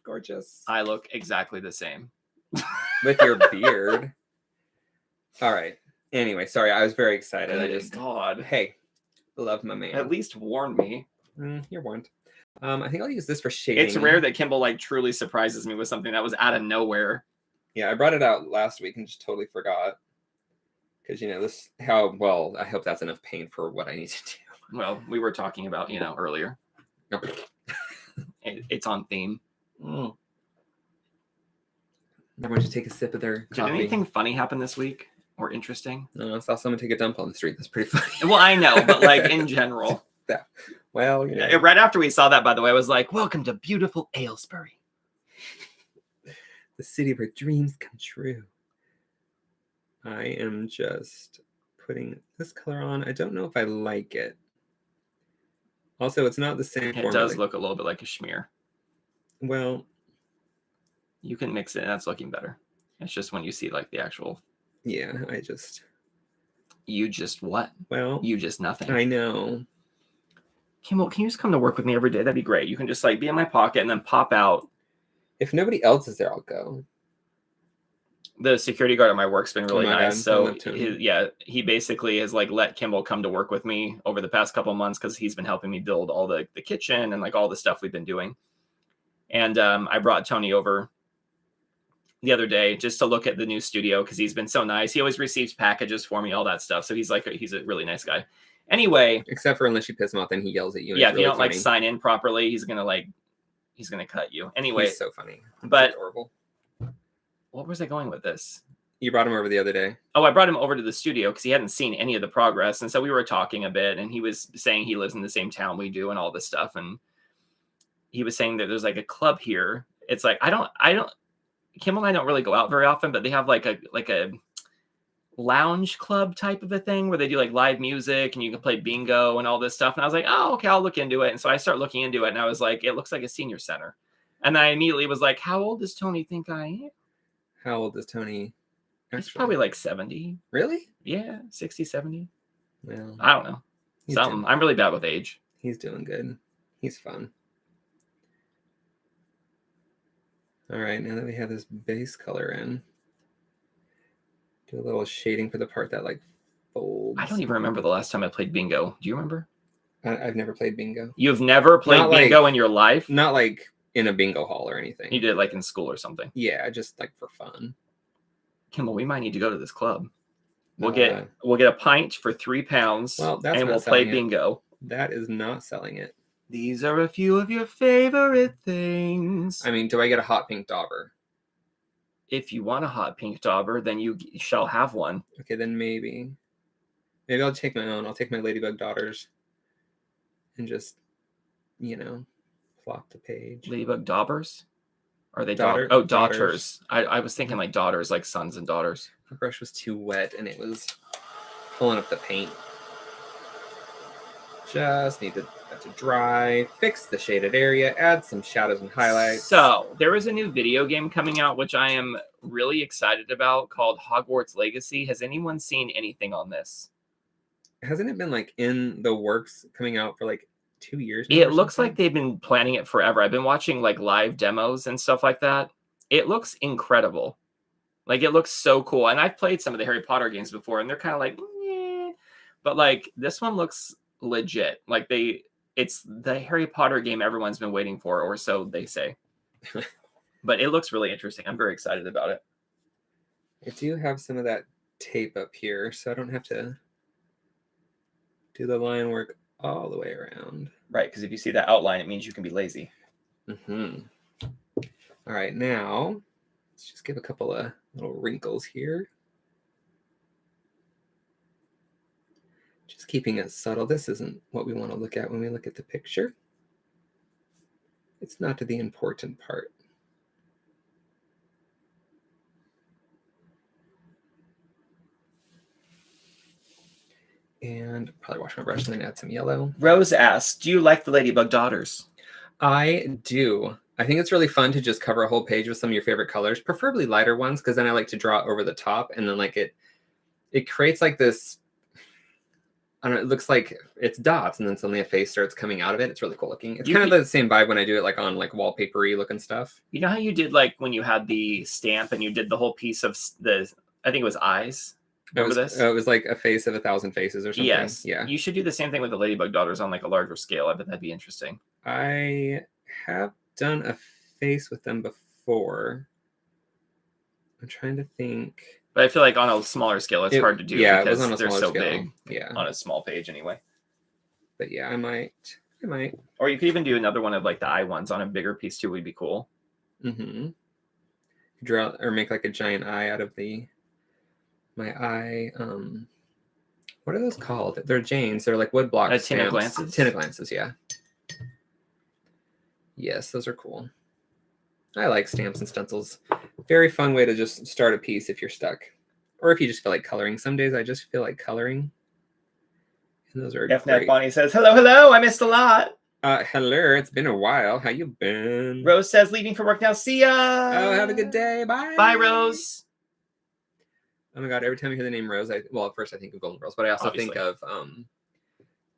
gorgeous. I look exactly the same. With your beard. All right. Anyway, sorry. I was very excited. God. Hey, love my man. At least warn me. You're warned. I think I'll use this for shading. It's rare that Kimball like truly surprises me with something that was out of nowhere. Yeah, I brought it out last week and just totally forgot. Because, you know, I hope that's enough paint for what I need to do. Well, we were talking about, earlier. It's on theme. I want to take a sip of their coffee. Did anything funny happen this week or interesting? No, I saw someone take a dump on the street. That's pretty funny. Well, I know, but like in general. Yeah. Well, right after we saw that, by the way, I was like, welcome to beautiful Aylesbury. The city where dreams come true. I am just putting this color on. I don't know if I like it. Also, it's not the same. It does look a little bit like a schmear. Well, you can mix it and that's looking better. It's just when you see like the actual. Yeah, You just what? Well, you just nothing. I know. Kimball, can you just come to work with me every day? That'd be great. You can just like be in my pocket and then pop out. If nobody else is there, I'll go. The security guard at my work's been really my nice. God, I So love Tony. he basically has like let Kimball come to work with me over the past couple of months because he's been helping me build all the kitchen and like all the stuff we've been doing. And I brought Tony over the other day just to look at the new studio because he's been so nice. He always receives packages for me, all that stuff. So he's a really nice guy. Anyway, Except for unless you piss him off, then he yells at you. And yeah, it's if really you don't funny. like sign in properly, he's gonna cut you. Anyway, He's so funny. But adorable. What was I going with this? You brought him over the other day. Oh, I brought him over to the studio because he hadn't seen any of the progress. And so we were talking a bit, and he was saying he lives in the same town we do and all this stuff. And he was saying that there's like a club here. It's like, Kimball and I don't really go out very often, but they have like a lounge club type of a thing where they do like live music and you can play bingo and all this stuff. And I was like, oh, okay, I'll look into it. And so I start looking into it and I was like, it looks like a senior center. And I immediately was like, how old does Tony think I am? How old is Tony? He's probably like 70. Really? Yeah, 60, 70. Well, I don't know. Something. I'm really bad with age. He's doing good. He's fun. All right, now that we have this base color in, do a little shading for the part that like folds. I don't even remember the last time I played bingo. Do you remember? I've never played bingo. You've never played bingo in your life? Not like in a bingo hall or anything. You did like in school or something? Yeah, just like for fun. Kimball, we might need to go to this club. We'll get a pint for £3. Well, that's and we'll play bingo. That is not selling it. These are a few of your favorite things. I mean, do I get a hot pink dauber? If you want a hot pink dauber, then you shall have one. Okay, then maybe I'll take my own. I'll take my Ladybug daughters and just, plot the page. Ladybug daubers? Are they daughters? Oh, daughters. I was thinking like daughters, like sons and daughters. The brush was too wet and it was pulling up the paint. Just need that to dry, fix the shaded area, add some shadows and highlights. So there is a new video game coming out, which I am really excited about, called Hogwarts Legacy. Has anyone seen anything on this? Hasn't it been like in the works coming out for like 2 years now? It looks like they've been planning it forever. I've been watching like live demos and stuff like that. It looks incredible. Like it looks so cool. And I've played some of the Harry Potter games before and they're kind of like, eh. But like this one looks legit. Like it's the Harry Potter game everyone's been waiting for, or so they say. But it looks really interesting. I'm very excited about it. I do have some of that tape up here, so I don't have to do the line work all the way around. Right, because if you see that outline, it means you can be lazy. Mm-hmm. All right, now let's just give a couple of little wrinkles here. Just keeping it subtle. This isn't what we want to look at when we look at the picture. It's not the important part. And probably wash my brush and then add some yellow. Rose asks, do you like the Ladybug Daughters? I do. I think it's really fun to just cover a whole page with some of your favorite colors, preferably lighter ones, because then I like to draw over the top, and then like it creates like this, I don't know, it looks like it's dots and then suddenly a face starts coming out of it. It's really cool looking. It's kind of the same vibe when I do it like on like wallpapery looking stuff. You know how you did like when you had the stamp and you did the whole piece of I think it was eyes? Remember this? It was like a face of 1,000 faces or something. Yes. Yeah. You should do the same thing with the Ladybug Daughters on like a larger scale. I bet that'd be interesting. I have done a face with them before. I'm trying to think. But I feel like on a smaller scale, it's hard to do because they're so big. Yeah. On a small page anyway. But yeah, I might. Or you could even do another one of like the eye ones on a bigger piece too. Would be cool. Mm-hmm. Draw or make like a giant eye out of my eye. What are those called? They're Janes. They're like wood block stamps. Tin of Glances? Tin of Glances, yeah. Yes, those are cool. I like stamps and stencils. Very fun way to just start a piece if you're stuck. Or if you just feel like coloring. Some days I just feel like coloring. And those are great. Bonnie says, hello, I missed a lot. Hello, it's been a while. How you been? Rose says, leaving for work now. See ya. Oh, have a good day. Bye. Bye, Rose. Oh my God, every time I hear the name Rose, at first I think of Golden Girls, but I also think of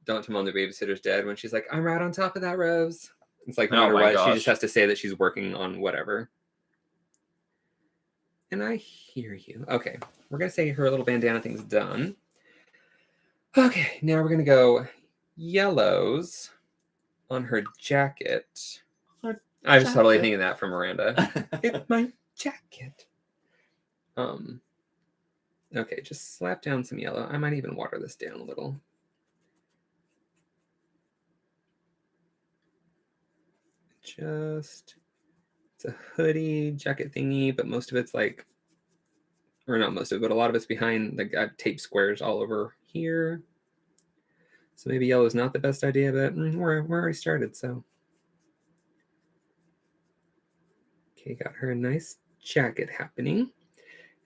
Don't Tell Mom the Babysitter's Dead when she's like, I'm right on top of that, Rose. It's like no matter what, she just has to say that she's working on whatever. And I hear you. Okay, we're going to say her little bandana thing's done. Okay, now we're going to go yellows on her jacket. I was totally thinking that from Miranda. It's my jacket. Okay, just slap down some yellow. I might even water this down a little. It's a hoodie jacket thingy, but most of it's like, or not most of it, but a lot of it's behind, like I've taped squares all over here. So maybe yellow is not the best idea, but we're already started, so. Okay, got her a nice jacket happening.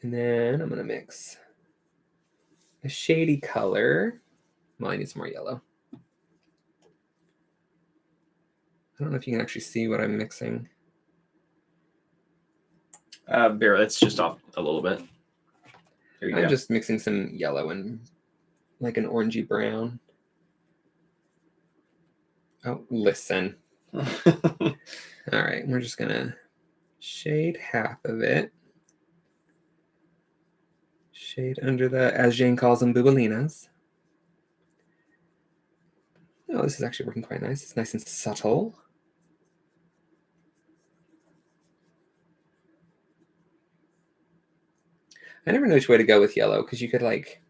And then I'm gonna mix a shady color. Well, I need some more yellow. I don't know if you can actually see what I'm mixing. Bear, it's just off a little bit. I'm just mixing some yellow and like an orangey brown. Oh, listen. All right, we're just gonna shade half of it. Shade under the, as Jane calls them, boobalinas. Oh, this is actually working quite nice. It's nice and subtle. I never know which way to go with yellow, because you could like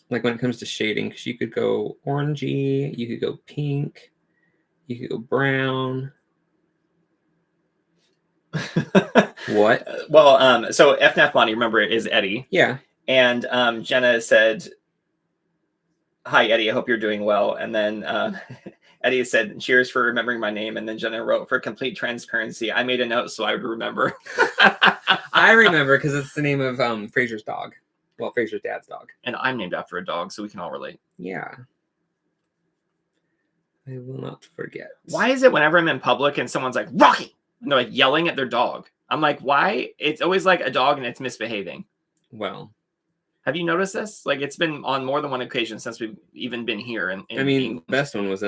when it comes to shading, because you could go orangey, you could go pink, you could go brown. What? Well, so FNAF Bonnie, remember, it is Eddie. Yeah. And Jenna said, "Hi, Eddie. I hope you're doing well." And then Eddie said, "Cheers for remembering my name." And then Jenna wrote, "For complete transparency, I made a note so I would remember." I remember because it's the name of Fraser's dog. Well, Fraser's dad's dog. And I'm named after a dog, so we can all relate. Yeah. I will not forget. Why is it whenever I'm in public and someone's like, "Rocky," and they're like yelling at their dog? I'm like, why? It's always like a dog and it's misbehaving. Well, have you noticed this? Like, it's been on more than one occasion since we've even been here. I mean, England. The best one was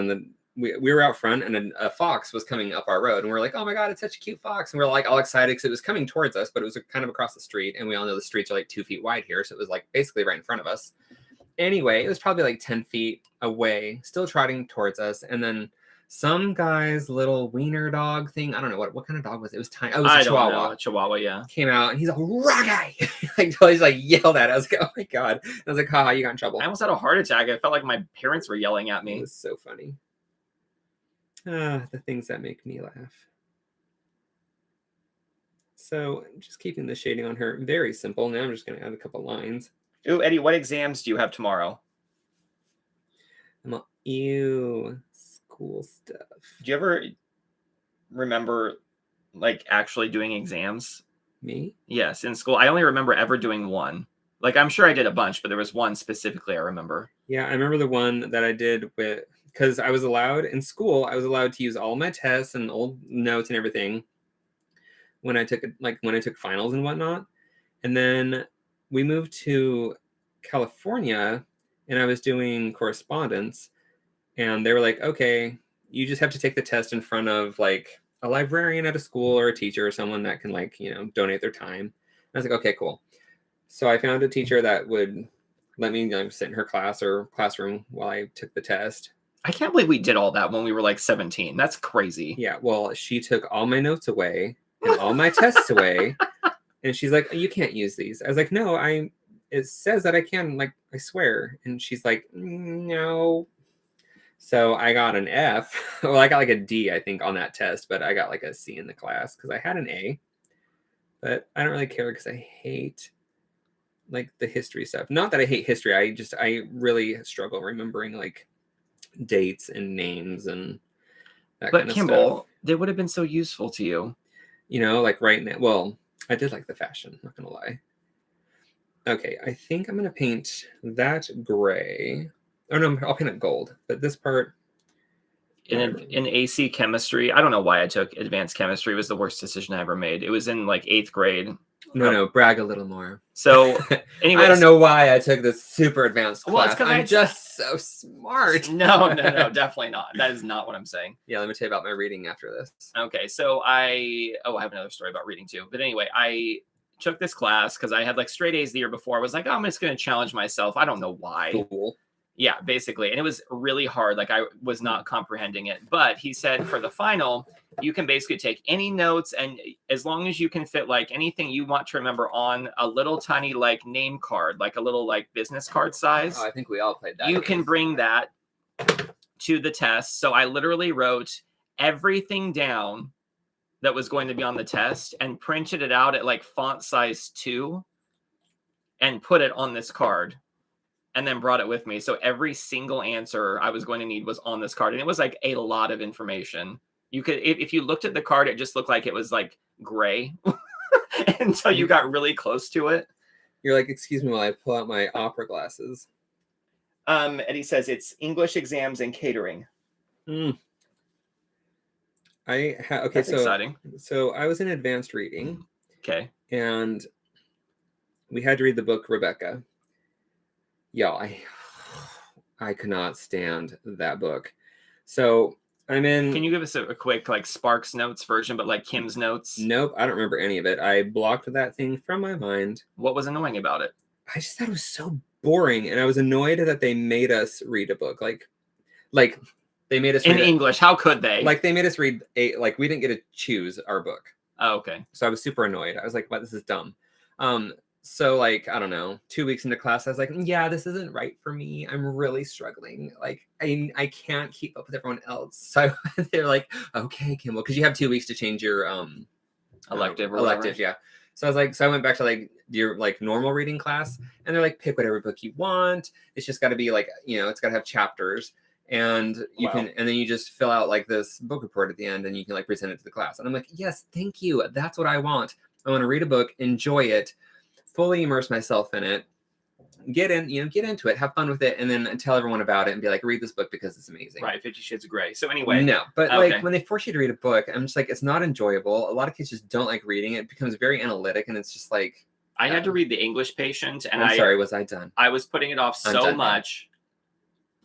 we were out front and a fox was coming up our road and we're like, oh my God, it's such a cute fox. And we're like all excited because it was coming towards us, but it was kind of across the street. And we all know the streets are like 2 feet wide here. So it was like basically right in front of us. Anyway, it was probably like 10 feet away, still trotting towards us. And then some guy's little wiener dog thing. I don't know what kind of dog was it. It was tiny. Oh, it was a Chihuahua. Chihuahua, yeah. Came out and he's like, Rocky! Like he's like yelled at. I was like, oh my God. I was like, haha, you got in trouble. I almost had a heart attack. I felt like my parents were yelling at me. It was so funny. The things that make me laugh. So just keeping the shading on her very simple. Now I'm just going to add a couple lines. Ooh, Eddie, what exams do you have tomorrow? I'm all, ew, school stuff. Do you ever remember like actually doing exams? Me? Yes, in school. I only remember ever doing one. Like, I'm sure I did a bunch, but there was one specifically I remember. Yeah, I remember the one that I did with, because I was allowed in school, I was allowed to use all my tests and old notes and everything when I took finals and whatnot. And then we moved to California and I was doing correspondence and they were like, okay, you just have to take the test in front of like a librarian at a school or a teacher or someone that can like, donate their time. And I was like, okay, cool. So I found a teacher that would let me sit in her class or classroom while I took the test. I can't believe we did all that when we were like 17. That's crazy. Yeah, well, she took all my notes away and all my tests away. And she's like, you can't use these. I was like, no, it says that I can, like, I swear. And she's like, no. So I got an F. Well, I got like a D, I think, on that test, but I got like a C in the class because I had an A. But I don't really care because I hate like the history stuff. Not that I hate history. I really struggle remembering like dates and names and that kind of Kimball, stuff. They would have been so useful to you. Like right now. Well, I did like the fashion, not gonna lie. Okay, I think I'm gonna paint that gray. Oh no, I'll paint it gold. But this part in AC chemistry, I don't know why I took advanced chemistry. It was the worst decision I ever made. It was in like 8th grade. No, brag a little more. So anyway, I don't know why I took this super advanced class. Well, it's I'm just so smart. No, definitely not. That is not what I'm saying. Yeah, let me tell you about my reading after this. Okay, so I have another story about reading too. But anyway, I took this class because I had like straight A's the year before. I was like, oh, I'm just going to challenge myself. I don't know why. Cool. Yeah, basically. And it was really hard. Like I was not comprehending it. But he said for the final, you can basically take any notes, and as long as you can fit like anything you want to remember on a little tiny like name card, like a little like business card size. Oh, I think we all played that. You can bring that to the test. So I literally wrote everything down that was going to be on the test and printed it out at like font size 2 and put it on this card. And then brought it with me. So every single answer I was going to need was on this card. And it was like a lot of information. You could, if you looked at the card, it just looked like it was like gray until you got really close to it. You're like, excuse me while I pull out my opera glasses. Eddie says it's English exams and catering. Okay, That's exciting. So I was in advanced reading. Okay. And we had to read the book Rebecca. Yeah, I could not stand that book. So I'm in. Can you give us a quick like Sparks Notes version, but like Kim's notes? Nope, I don't remember any of it. I blocked that thing from my mind. What was annoying about it? I just thought it was so boring, and I was annoyed that they made us read a book. Like they made us in read English. How could they? Like they made us read we didn't get to choose our book. Oh, okay. So I was super annoyed. I was like, "What? This is dumb." So like, I don't know, 2 weeks into class, I was like, yeah, this isn't right for me. I'm really struggling. Like I can't keep up with everyone else. So they're like, okay, Kimball, because you have 2 weeks to change your elective. Yeah. So I was like, so I went back to like your like normal reading class, and they're like, pick whatever book you want. It's just got to be like, it's got to have chapters, and you can, and then you just fill out like this book report at the end, and you can like present it to the class. And I'm like, yes, thank you. That's what I want. I want to read a book, enjoy it, fully immerse myself in it, get into it, have fun with it, and then tell everyone about it and be like, read this book because it's amazing. Right, 50 Shades of Grey. So anyway. No, but like when they force you to read a book, I'm just like, it's not enjoyable. A lot of kids just don't like reading. It becomes very analytic, and it's just like. I had to read The English Patient, and I'm sorry, was I done? I was putting it off so much.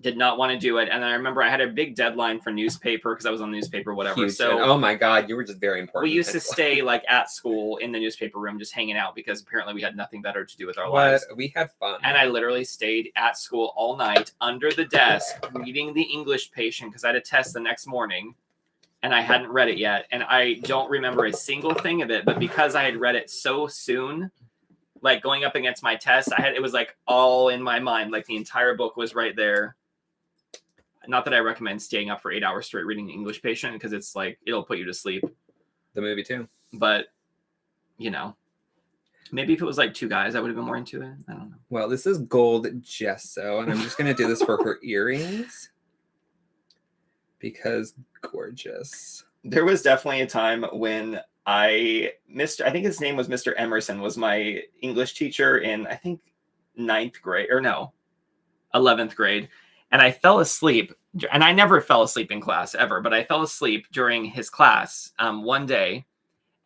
Did not want to do it. And I remember I had a big deadline for newspaper because I was on newspaper, whatever. Huge. So oh my God, you were just very important. We used to stay like at school in the newspaper room, just hanging out because apparently we had nothing better to do with our lives. We had fun. And I literally stayed at school all night under the desk reading The English Patient because I had a test the next morning and I hadn't read it yet. And I don't remember a single thing of it, but because I had read it so soon, like going up against my test, it was like all in my mind. Like the entire book was right there. Not that I recommend staying up for 8 hours straight reading The English Patient because it's like, it'll put you to sleep. The movie too. But, maybe if it was like two guys, I would have been more into it. I don't know. Well, this is gold gesso, and I'm just going to do this for her earrings because gorgeous. There was definitely a time when I think his name was Mr. Emerson, was my English teacher in, I think, 11th grade. And I fell asleep, and I never fell asleep in class ever, but I fell asleep during his class one day.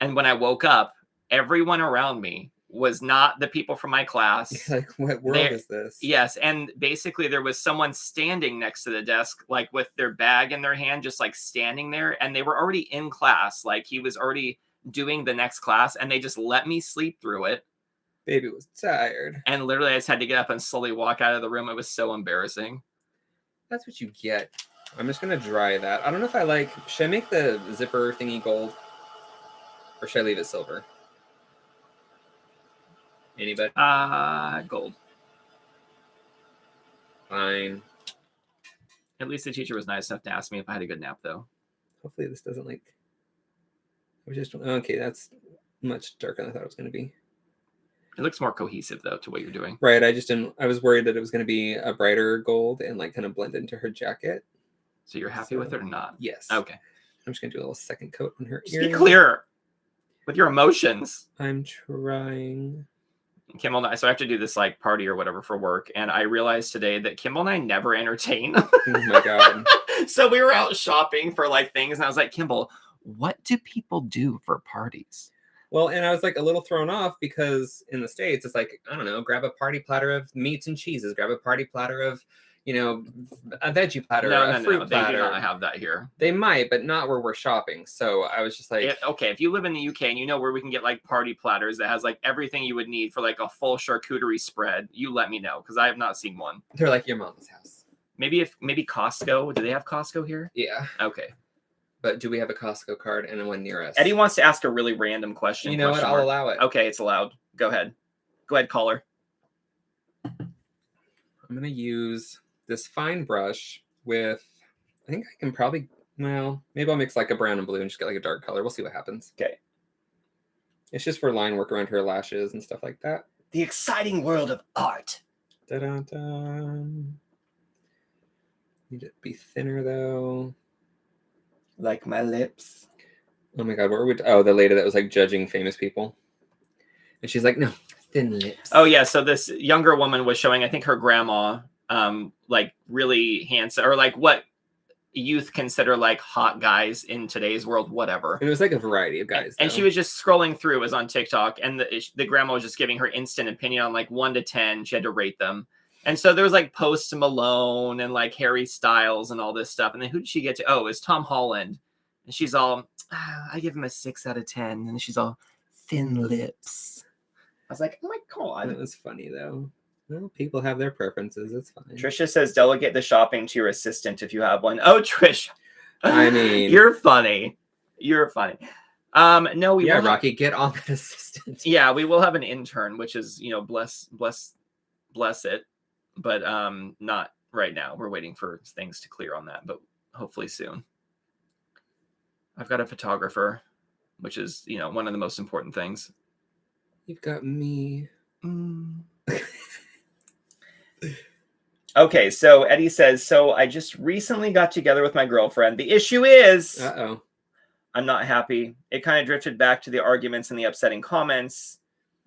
And when I woke up, everyone around me was not the people from my class. Like, what world is this? Yes. And basically there was someone standing next to the desk, like with their bag in their hand, just like standing there. And they were already in class. Like he was already doing the next class, and they just let me sleep through it. Baby was tired. And literally I just had to get up and slowly walk out of the room. It was so embarrassing. That's what you get. I'm just going to dry that. I don't know if I like... Should I make the zipper thingy gold? Or should I leave it silver? Anybody? Gold. Fine. At least the teacher was nice enough to ask me if I had a good nap, though. Hopefully this doesn't like... Okay, that's much darker than I thought it was going to be. It looks more cohesive, though, to what you're doing. Right. I was worried that it was going to be a brighter gold and like kind of blend into her jacket. So you're happy with it or not? Yes. Okay. I'm just going to do a little second coat on her earrings. Be clear with your emotions. I'm trying. Kimball and I, so I have to do this like party or whatever for work. And I realized today that Kimball and I never entertain. Oh my God. So we were out shopping for like things. And I was like, Kimball, what do people do for parties? Well, and I was like a little thrown off because in the States, it's like, I don't know, grab a party platter of meats and cheeses, grab a party platter of, you know, a veggie platter, No, a fruit no. They platter. do not have that here. They might, but not where we're shopping. So I was just like, Okay, if you live in the UK and you know where we can get like party platters that has like everything you would need for like a full charcuterie spread, you let me know because I have not seen one. they're like your mom's house. Maybe Costco. Do they have Costco here? Yeah. Okay. But do we have a Costco card and one near us? Eddie wants to ask a really random question. You know what? I'll allow it. Okay, it's allowed. Go ahead. Go ahead, caller. I'm going to use this fine brush with, I think I can probably, well, maybe I'll mix like a brown and blue and just get like a dark color. We'll see what happens. Okay. It's just for line work around her lashes and stuff like that. The exciting world of art. Da-da-da. Need it to be thinner though. Like my lips. Oh my God, what were we? Oh, the lady that was like judging famous people. And she's like, no, thin lips. Oh yeah, so this younger woman was showing, I think her grandma, like really handsome, or like what youth consider like hot guys in today's world, whatever. And it was like a variety of guys. And she was just scrolling through, it was on TikTok, and the grandma was just giving her instant opinion on like 1 to 10. She had to rate them. And so there was like Post Malone and like Harry Styles and all this stuff. And then who did she get to? Oh, it's Tom Holland. And she's all, I give him a 6 out of 10. And she's all, thin lips. I was like, oh my God. That was funny though. Well, people have their preferences. It's fine. Trisha says, delegate the shopping to your assistant if you have one. Oh, Trish. I mean, you're funny. You're funny. No, we yeah, will Rocky, get on that assistant. Yeah, we will have an intern, which is, you know, bless it, but not right now. We're waiting for things to clear on that, but hopefully soon. I've got a photographer, which is, you know, one of the most important things. You've got me. Okay, so Eddie says, so I just recently got together with my girlfriend. The issue is, I'm not happy. It kind of drifted back to the arguments and the upsetting comments.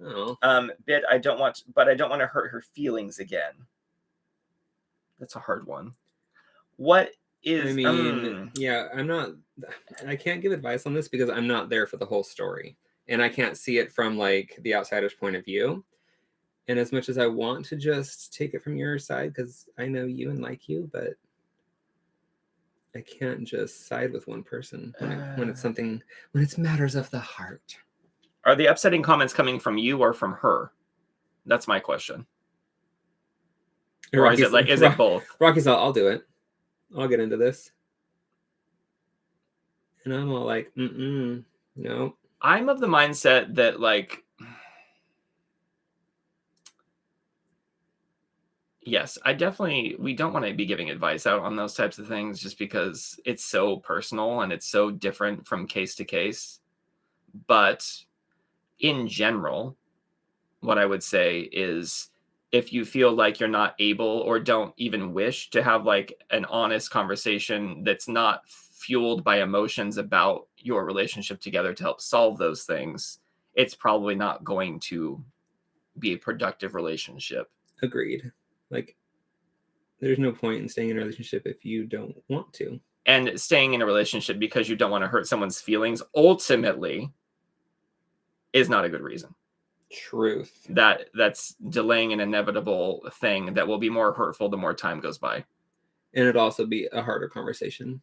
Oh. But I don't want to hurt her feelings again. That's a hard one. What is? I mean, yeah, I can't give advice on this because I'm not there for the whole story, and I can't see it from like the outsider's point of view. And as much as I want to just take it from your side because I know you and like you, but I can't just side with one person when it's matters of the heart. Are the upsetting comments coming from you or from her? That's my question. Or is it both? Rocky's all, I'll do it. I'll get into this. And I'm all like, no. I'm of the mindset that like, yes, we don't want to be giving advice out on those types of things just because it's so personal and it's so different from case to case. But in general, what I would say is if you feel like you're not able or don't even wish to have like an honest conversation that's not fueled by emotions about your relationship together to help solve those things, it's probably not going to be a productive relationship. Agreed. Like, there's no point in staying in a relationship if you don't want to. And staying in a relationship because you don't want to hurt someone's feelings ultimately is not a good reason. Truth. That's delaying an inevitable thing that will be more hurtful the more time goes by. And it'd also be a harder conversation.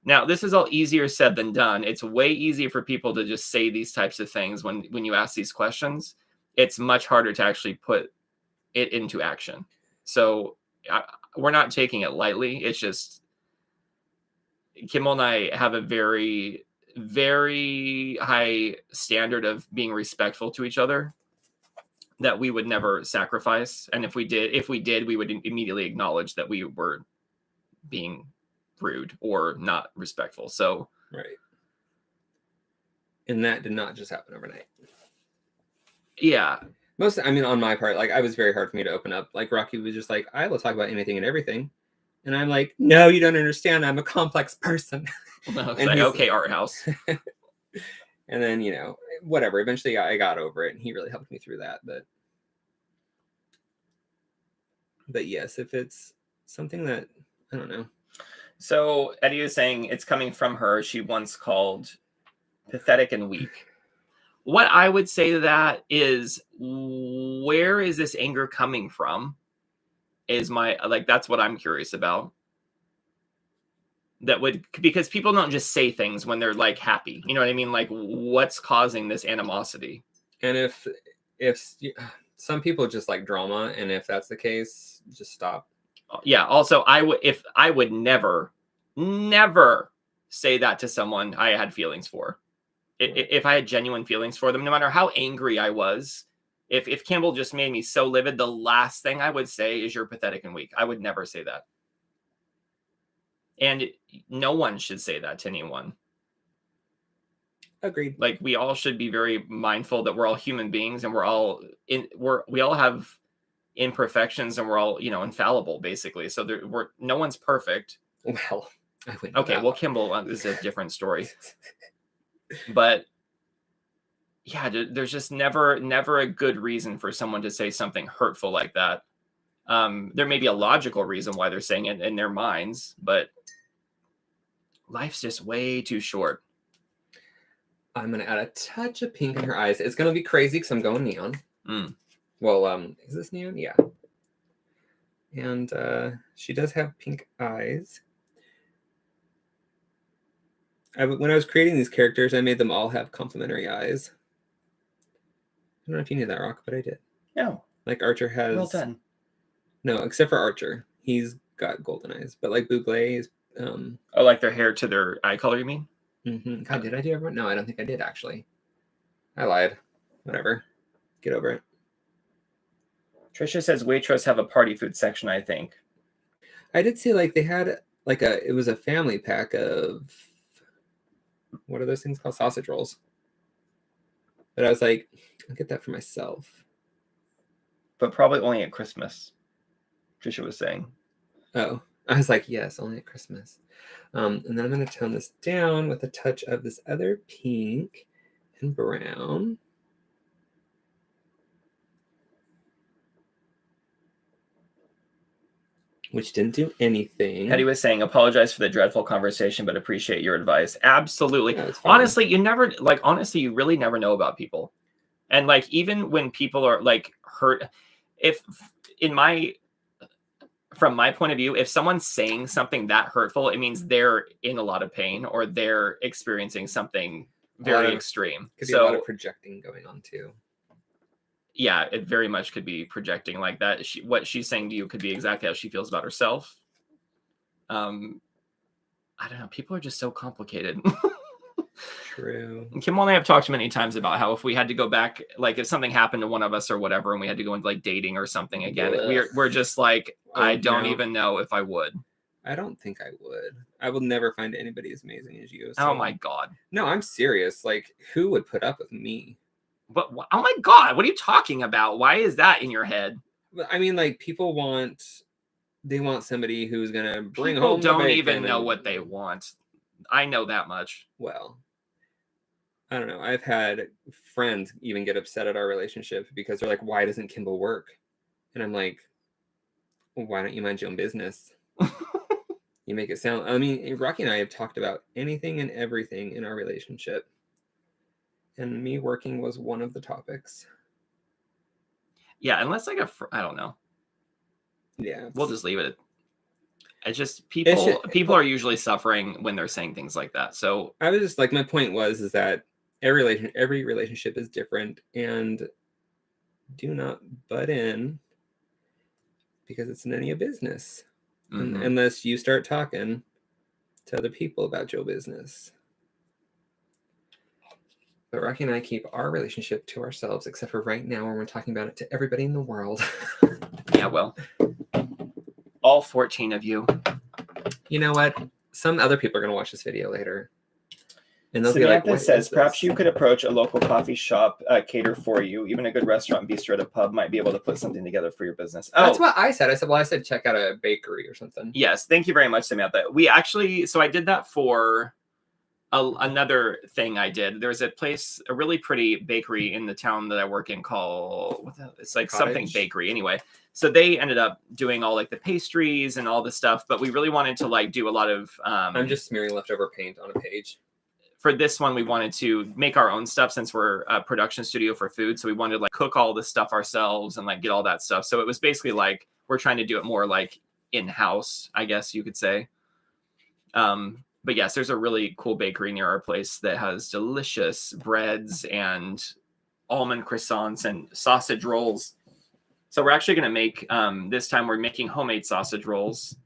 Now, this is all easier said than done. It's way easier for people to just say these types of things when you ask these questions. It's much harder to actually put it into action. So we're not taking it lightly. It's just Kimmel and I have a very, very high standard of being respectful to each other that we would never sacrifice. And if we did, we would immediately acknowledge that we were being rude or not respectful. So right. And that did not just happen overnight. Yeah. On my part, like, I was very hard for me to open up. Like, Rocky was just like, I will talk about anything and everything. And I'm like, no, you don't understand. I'm a complex person. Well, and like, okay, art house. And then, you know, whatever. Eventually I got over it and he really helped me through that. But yes, if it's something that, I don't know. So Eddie is saying it's coming from her. She once called pathetic and weak. What I would say to that is, where is this anger coming from? is my, like, that's what I'm curious about. That would, because people don't just say things when they're like happy. You know what I mean? Like, what's causing this animosity? And if some people just like drama, and if that's the case, just stop. Yeah. Also, I would never say that to someone I had feelings for. If I had genuine feelings for them, no matter how angry I was, if Kimball just made me so livid, the last thing I would say is you're pathetic and weak. I would never say that. And no one should say that to anyone. Agreed. Like, we all should be very mindful that we're all human beings, and we all have imperfections, and we're all, you know, infallible, basically. So no one's perfect. Well, I wouldn't. Okay, well, Kimball is a different story. But yeah, there's just never a good reason for someone to say something hurtful like that. There may be a logical reason why they're saying it in their minds, but life's just way too short. I'm gonna add a touch of pink in her eyes. It's gonna be crazy because I'm going neon. Well, is this neon? Yeah. And she does have pink eyes. When I was creating these characters, I made them all have complementary eyes. I don't know if you knew that, Rock, but I did. No. Like Archer has. Well done. No, except for Archer. He's got golden eyes. But like Bugle is. Oh, like their hair to their eye color, you mean? Mm-hmm. God, did I do everyone? No, I don't think I did, actually. I lied. Whatever. Get over it. Trisha says Waitrose have a party food section, I think. I did see like they had like it was a family pack of, what are those things called? Sausage rolls. But I was like, I'll get that for myself. But probably only at Christmas, Trisha was saying. Oh, I was like, yes, only at Christmas. And then I'm going to tone this down with a touch of this other pink and brown. Which didn't do anything. Eddie was saying, apologize for the dreadful conversation, but appreciate your advice. Absolutely. Yeah, honestly, you really never know about people. And like, even when people are like hurt, from my point of view, if someone's saying something that hurtful, it means they're in a lot of pain or they're experiencing something very extreme. Could be a lot of projecting going on too. Yeah, it very much could be projecting like that. What she's saying to you could be exactly how she feels about herself. I don't know. People are just so complicated. True. And Kim and I have talked many times about how if we had to go back, like if something happened to one of us or whatever, and we had to go into like dating or something again, we're just like, I don't even know if I would. I don't think I would. I will never find anybody as amazing as you. So. Oh my God. No, I'm serious. Like, who would put up with me? But oh my God, what are you talking about? Why is that in your head? I mean, like, people want somebody who's gonna bring people home. Don't even know what they want. I know that much. Well, I don't know. I've had friends even get upset at our relationship because they're like, "Why doesn't Kimball work?" And I'm like, well, "Why don't you mind your own business?" You make it sound. I mean, Rocky and I have talked about anything and everything in our relationship. And me working was one of the topics. Yeah, unless like I don't know. Yeah, we'll just leave it. It's just people are usually suffering when they're saying things like that. So I was just like, my point is that every relationship is different, and do not butt in because it's none of your business unless you start talking to other people about your business. But Rocky and I keep our relationship to ourselves, except for right now when we're talking about it to everybody in the world. Yeah, well, all 14 of you. You know what? Some other people are going to watch this video later. And they'll Samantha be like, says, perhaps you could approach a local coffee shop, cater for you. Even a good restaurant, bistro at a pub might be able to put something together for your business. That's what I said. I said, check out a bakery or something. Yes. Thank you very much, Samantha. So I did that for another thing I did. There's a really pretty bakery in the town that I work in called, it's like Cottage. Something bakery anyway. So they ended up doing all like the pastries and all the stuff, but we really wanted to like do a lot of, I'm just smearing leftover paint on a page. For this one, we wanted to make our own stuff since we're a production studio for food. So we wanted to like cook all this stuff ourselves and like get all that stuff. So it was basically like we're trying to do it more like in-house, I guess you could say. But yes, there's a really cool bakery near our place that has delicious breads and almond croissants and sausage rolls. So we're actually going to make, this time we're making homemade sausage rolls.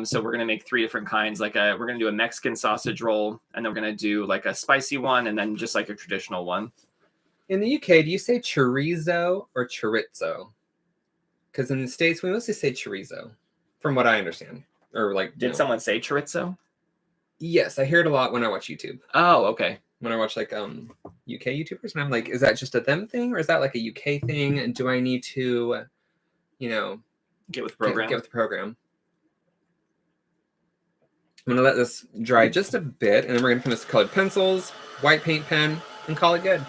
So we're going to make 3 different kinds. We're going to do a Mexican sausage roll, and then we're going to do like a spicy one, and then just like a traditional one. In the UK, do you say chorizo or chorizo? Because in the States, we mostly say chorizo, from what I understand. Or like, did someone say chorizo? Yes, I hear it a lot when I watch YouTube. Oh, okay. When I watch like UK YouTubers, and I'm like, is that just a them thing, or is that like a UK thing? And do I need to, get with the program? Get with the program. I'm gonna let this dry just a bit, and then we're gonna put this colored pencils, white paint pen, and call it good.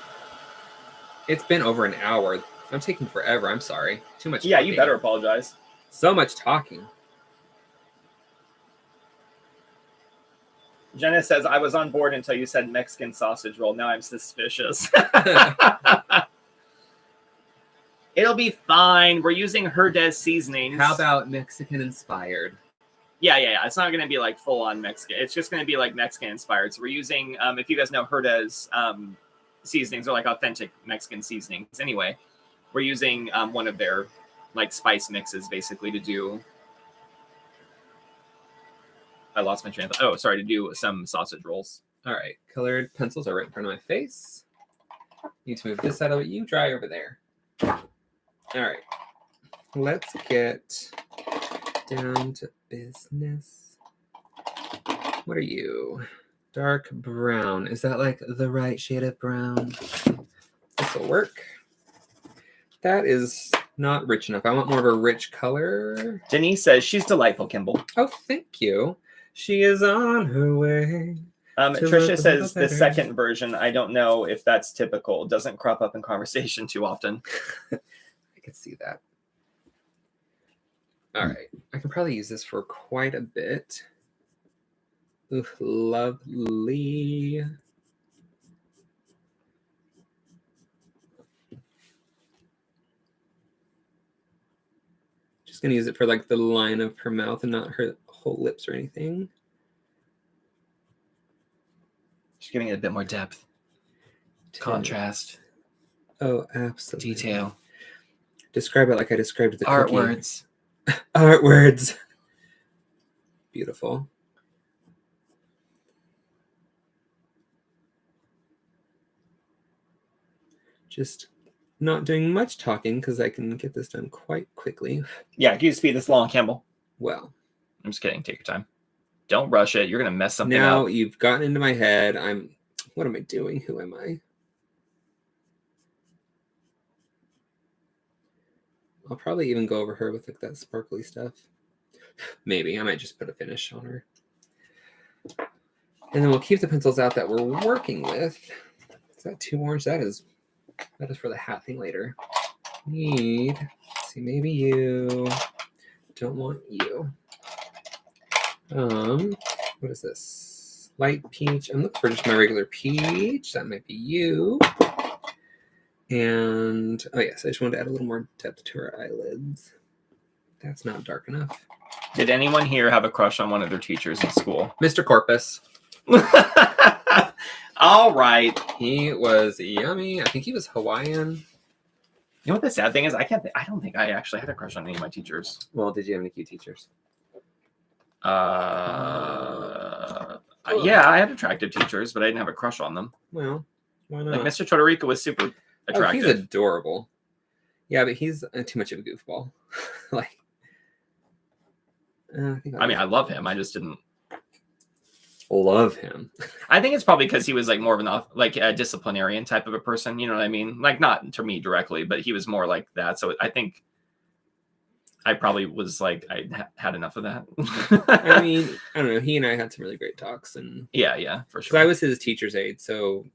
It's been over an hour. I'm taking forever. I'm sorry. Too much. Yeah, talking. You better apologize. So much talking. Jenna says, I was on board until you said Mexican sausage roll. Now I'm suspicious. It'll be fine. We're using Herdez seasonings. How about Mexican inspired? Yeah. It's not going to be like full on Mexican. It's just going to be like Mexican inspired. So we're using, if you guys know Herdez seasonings, are like authentic Mexican seasonings. Anyway, we're using one of their like spice mixes basically to do. I lost my train of thought. Oh, sorry, to do some sausage rolls. All right, colored pencils are right in front of my face. Need to move this out of it. You dry over there. All right, let's get down to business. What are you? Dark brown. Is that like the right shade of brown? This will work. That is not rich enough. I want more of a rich color. Denise says she's delightful, Kimball. Oh, thank you. She is on her way. Trisha says the second version. I don't know if that's typical. It doesn't crop up in conversation too often. I can see that. All right. I can probably use this for quite a bit. Ooh, lovely. Just going to use it for like the line of her mouth and not her whole lips or anything. Just giving it a bit more depth. Contrast. Oh, absolutely. Detail. Describe it like I described the art cookie. Words. Art words. Beautiful. Just not doing much talking because I can get this done quite quickly. Yeah, you speed this along, Campbell. Well, I'm just kidding. Take your time. Don't rush it. You're gonna mess something up. Now you've gotten into my head. What am I doing? Who am I? I'll probably even go over her with like that sparkly stuff. Maybe I might just put a finish on her. And then we'll keep the pencils out that we're working with. Is that too orange? That is for the hat thing later. Let's see, maybe you. Don't want you. What is this? Light peach. I'm looking for just my regular peach. That might be you. And oh yes, I just wanted to add a little more depth to her eyelids. That's not dark enough. Did anyone here have a crush on one of their teachers in school? Mr. Corpus. All right. He was yummy. I think he was Hawaiian. You know what the sad thing is? I don't think I actually had a crush on any of my teachers. Well, did you have any cute teachers? Yeah, I had attractive teachers, but I didn't have a crush on them. Well, why not? Like Mr. Todorico was super attractive. Oh, he's adorable. Yeah, but he's too much of a goofball. Like, I love him. I just didn't love him. I think it's probably because he was like more of a disciplinarian type of a person. You know what I mean? Like not to me directly, but he was more like that. So I think I probably was like, I had enough of that. I mean, I don't know. He and I had some really great talks, and yeah, for sure. I was his teacher's aide, so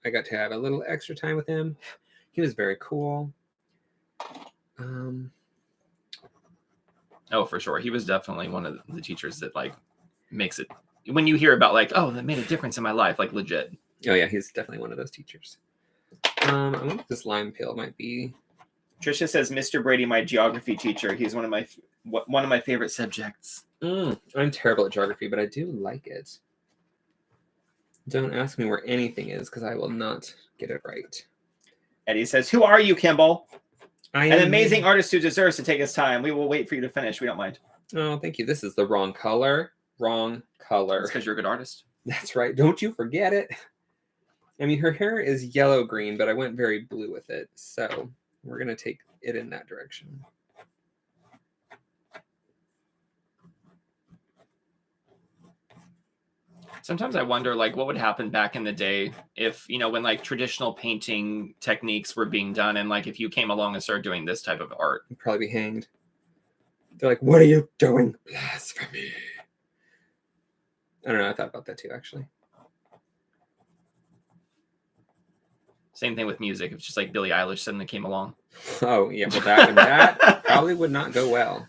I got to have a little extra time with him. He was very cool. Oh, for sure. He was definitely one of the teachers that like makes it, when you hear about like, oh, that made a difference in my life, like legit. Oh yeah, he's definitely one of those teachers. I wonder if this lime peel might be Trisha says, Mr. Brady, my geography teacher. He's one of my favorite subjects. I'm terrible at geography, but I do like it. Don't ask me where anything is, because I will not get it right. Eddie says, who are you, Kimball? An amazing artist who deserves to take his time. We will wait for you to finish. We don't mind. Oh, thank you. This is the wrong color. Wrong color. That's because you're a good artist. That's right. Don't you forget it. I mean, her hair is yellow-green, but I went very blue with it. So we're going to take it in that direction. Sometimes I wonder, like, what would happen back in the day if, when, like, traditional painting techniques were being done and, like, if you came along and started doing this type of art. You'd probably be hanged. They're like, what are you doing? Blasphemy. I don't know. I thought about that too, actually. Same thing with music. If it's just like Billie Eilish suddenly came along. Oh, yeah. Well, that probably would not go well.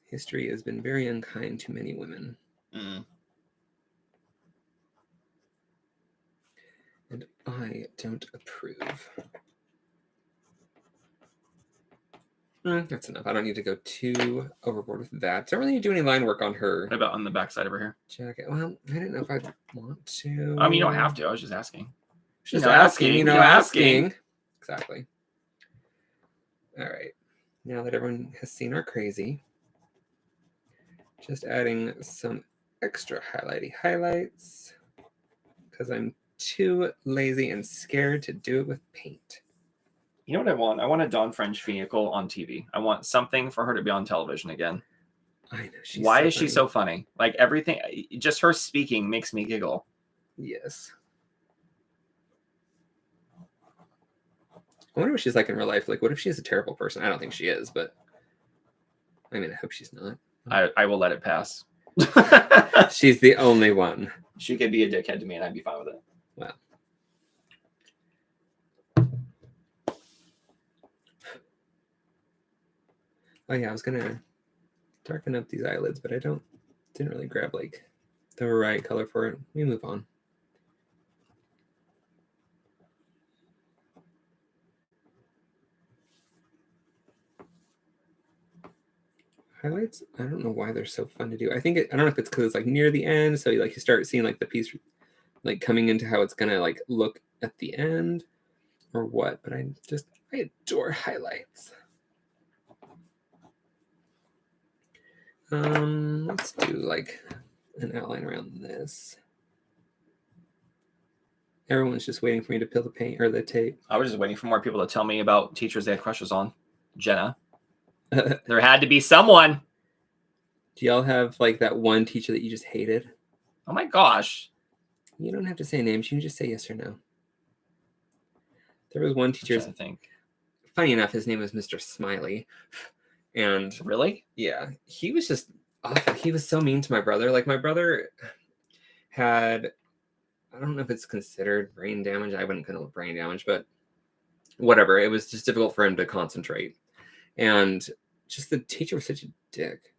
History has been very unkind to many women. Mm. And I don't approve. That's enough. I don't need to go too overboard with that. Don't really need to do any line work on her. What about on the back side of her hair? Jacket. Well, I didn't know if I want to. I mean, you don't have to. I was just asking. Just asking. Asking. Exactly. All right. Now that everyone has seen our crazy, just adding some extra highlighty highlights because I'm too lazy and scared to do it with paint. You know what I want? I want a Dawn French vehicle on TV. I want something for her to be on television again. I know. Why is she so funny? Like everything, just her speaking makes me giggle. Yes. I wonder what she's like in real life. Like, what if she's a terrible person? I don't think she is, but I mean, I hope she's not. I will let it pass. She's the only one. She could be a dickhead to me and I'd be fine with it. Wow. Oh yeah, I was gonna darken up these eyelids, but I didn't really grab like the right color for it. We move on. Highlights, I don't know why they're so fun to do. I don't know if it's because it's like near the end, so you start seeing like the piece like coming into how it's gonna like look at the end or what, but I adore highlights. Let's do like an outline around this. Everyone's just waiting for me to peel the paint or the tape. I was just waiting for more people to tell me about teachers they had crushes on. Jenna. There had to be someone. Do y'all have like that one teacher that you just hated? Oh my gosh. You don't have to say names. You can just say yes or no. There was one teacher. I think. Funny enough, his name was Mr. Smiley. And really? Yeah. He was just awful. He was so mean to my brother. Like my brother had, I don't know if it's considered brain damage. I wouldn't call it brain damage, but whatever. It was just difficult for him to concentrate. And just the teacher was such a dick.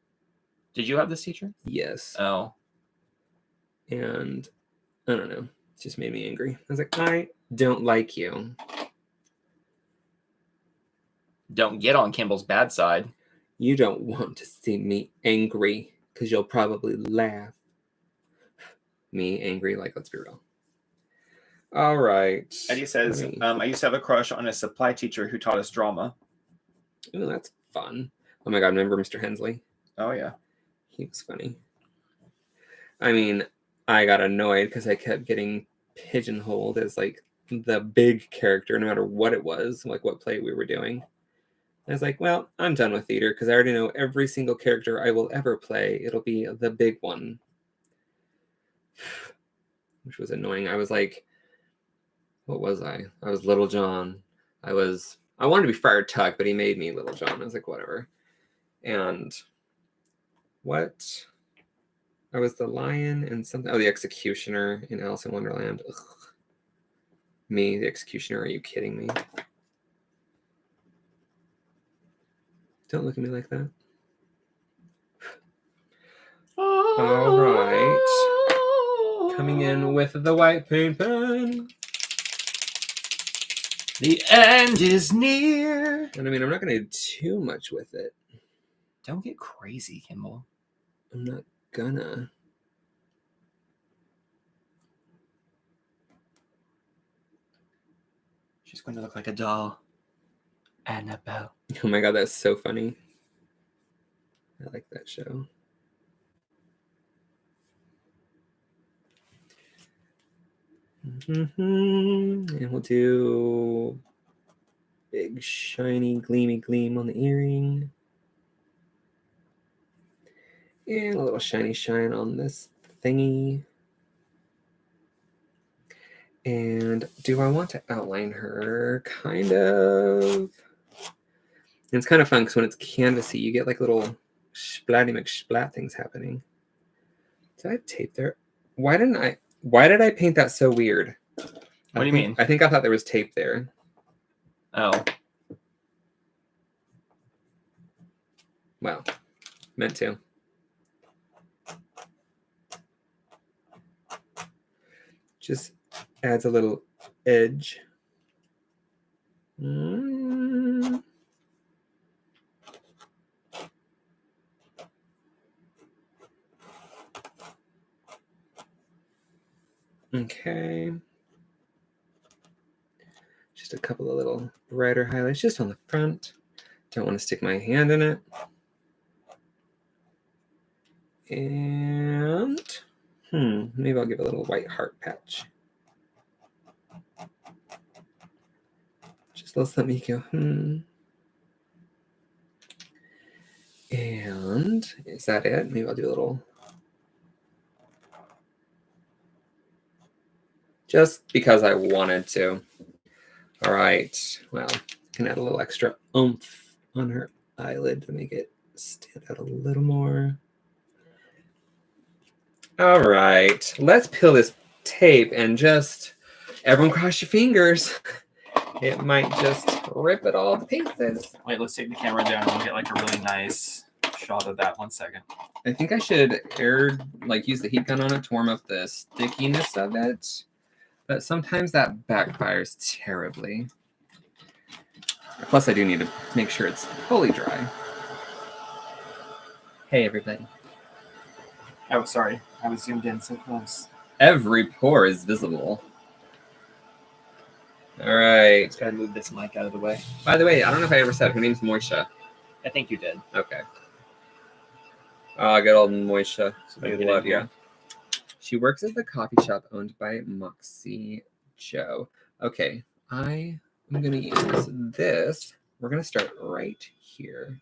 Did you have this teacher? Yes. Oh. And I don't know. It just made me angry. I was like, I don't like you. Don't get on Kimball's bad side. You don't want to see me angry because you'll probably laugh. Me angry, like, let's be real. All right. Eddie says, I used to have a crush on a supply teacher who taught us drama. Oh, that's fun. Oh my God, remember Mr. Hensley? Oh, yeah. He was funny. I mean, I got annoyed because I kept getting pigeonholed as like the big character, no matter what it was, like what play we were doing. I was like, well, I'm done with theater because I already know every single character I will ever play. It'll be the big one. Which was annoying. I was like, what was I? I was Little John. I wanted to be Friar Tuck, but he made me Little John. I was like, whatever. And what? I was the lion and something. Oh, the executioner in Alice in Wonderland. Ugh. Me, the executioner. Are you kidding me? Don't look at me like that. All right. Coming in with the white paint pen. The end is near. And I mean, I'm not going to do too much with it. Don't get crazy, Kimball. I'm not gonna. She's going to look like a doll. Annabelle. Oh my god, that's so funny. I like that show. And we'll do big, shiny, gleamy gleam on the earring. And a little shiny shine on this thingy. And do I want to outline her? Kind of. And it's kind of fun because when it's canvassy, you get like little splatty McSplat things happening. Did I have tape there? Why did I paint that so weird? What do you mean? I think I thought there was tape there. Oh. Wow. Meant to. Just adds a little edge. Okay. Just a couple of little brighter highlights just on the front. Don't want to stick my hand in it. And maybe I'll give a little white heart patch. Just let me go, And is that it? Maybe I'll do a little. Just because I wanted to. All right. Well, I can add a little extra oomph on her eyelid to make it stand out a little more. All right. Let's peel this tape and just everyone cross your fingers. It might just rip it all to pieces. Wait, let's take the camera down and we'll get like a really nice shot of that. 1 second. I think I should use the heat gun on it to warm up the stickiness of it. But sometimes that backfires terribly. Plus, I do need to make sure it's fully dry. Hey, everybody. Oh, sorry. I was zoomed in so close. Every pore is visible. All right. Just gotta move this mic out of the way. By the way, I don't know if I ever said her name's Moisha. I think you did. Okay. Good old Moisha. I love you. She works at the coffee shop owned by Moxie Joe. Okay, I am going to use this. We're going to start right here.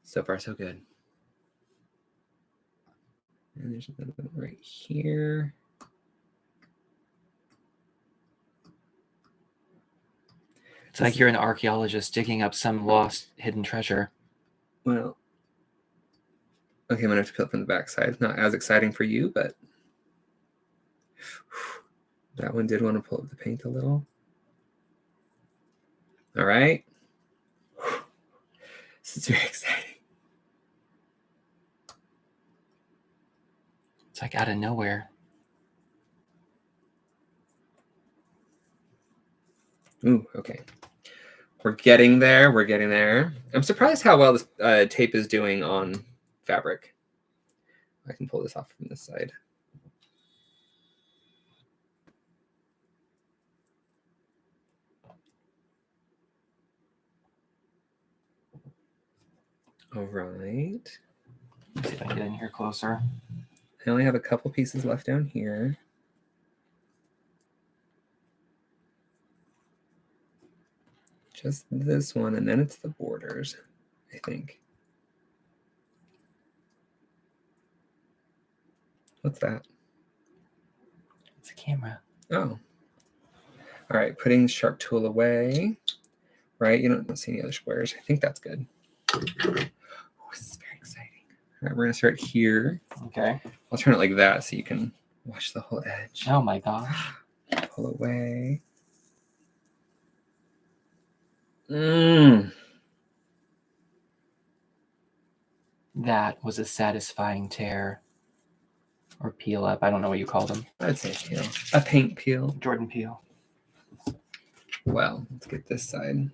So far, so good. And there's another one right here. It's like you're an archaeologist digging up some lost hidden treasure. Well, okay, I'm going to have to peel it from the backside. Not as exciting for you, but that one did want to pull up the paint a little. All right. This is very exciting. It's like out of nowhere. Ooh, okay. We're getting there. We're getting there. I'm surprised how well this tape is doing on fabric. I can pull this off from this side. All right. Let's see if I can get in here closer. I only have a couple pieces left down here. Just this one, and then it's the borders, I think. What's that? It's a camera. Oh. All right, putting the sharp tool away. Right, you don't see any other squares. I think that's good. Oh, this is very exciting. All right, we're gonna start here. Okay. I'll turn it like that so you can watch the whole edge. Oh my gosh. Pull away. That was a satisfying tear. Or peel up. I don't know what you call them. I'd say peel. A paint peel. Jordan Peele. Well, let's get this side.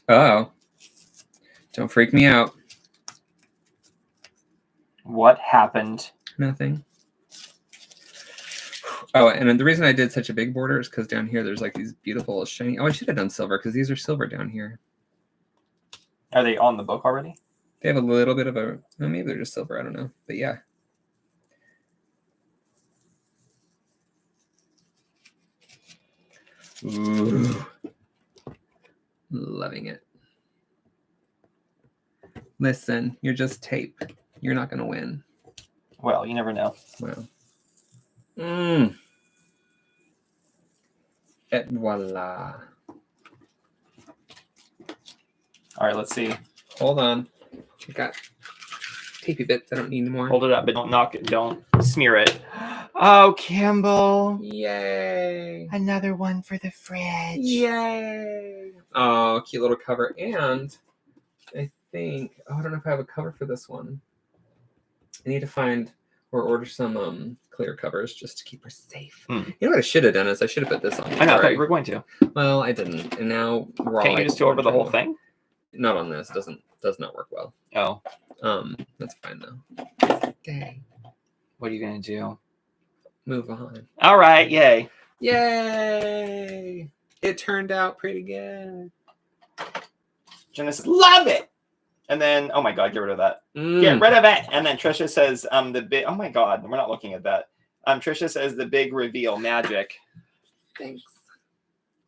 Oh. Don't freak me out. What happened? Nothing. Oh, and the reason I did such a big border is because down here there's like these beautiful shiny. Oh, I should have done silver because these are silver down here. Are they on the book already? They have a little bit of a. Well, maybe they're just silver. I don't know. But yeah. Ooh. Loving it. Listen, you're just tape. You're not going to win. Well, you never know. Well. Et voila. All right, let's see. Hold on. I got tapey bits. I don't need anymore. Hold it up, but don't knock it. Don't smear it. Oh, Campbell. Yay. Another one for the fridge. Yay. Oh, cute little cover. And I think, I don't know if I have a cover for this one. I need to find or order some clear covers just to keep her safe. You know what I should have done is I should have put this on. I know, I thought you were going to. Well, I didn't. And now we're all. Can't you just do over the whole thing? Not on this. Does not work well. Oh. That's fine though. Dang. What are you gonna do? Move on. All right, yay. Yay! It turned out pretty good. Jenna says, love it. And then, oh my God, get rid of that. Get rid of it. And then Trisha says, the big, oh my God, we're not looking at that. Trisha says the big reveal, magic. Thanks.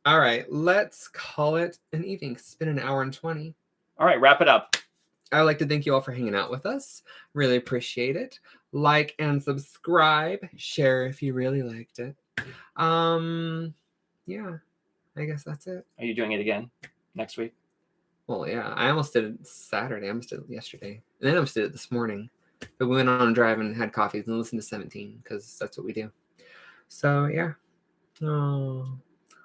All right, let's call it an evening. It's been an hour and 20. All right, wrap it up. I would like to thank you all for hanging out with us. Really appreciate it. Like and subscribe. Share if you really liked it. Yeah, I guess that's it. Are you doing it again next week? Well, yeah, I almost did it Saturday. I almost did it yesterday. And then I almost did it this morning. But we went on a drive and had coffees and listened to 17 because that's what we do. So, yeah. Oh,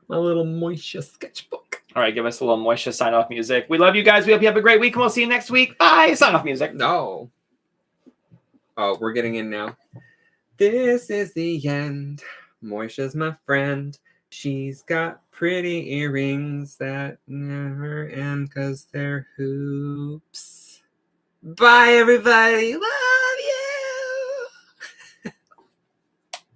my little Moisha sketchbook. All right, give us a little Moisha sign-off music. We love you guys. We hope you have a great week, and we'll see you next week. Bye. Sign-off music. No. Oh, we're getting in now. This is the end. Moisha's my friend. She's got pretty earrings that never end because they're hoops. Bye, everybody. Bye.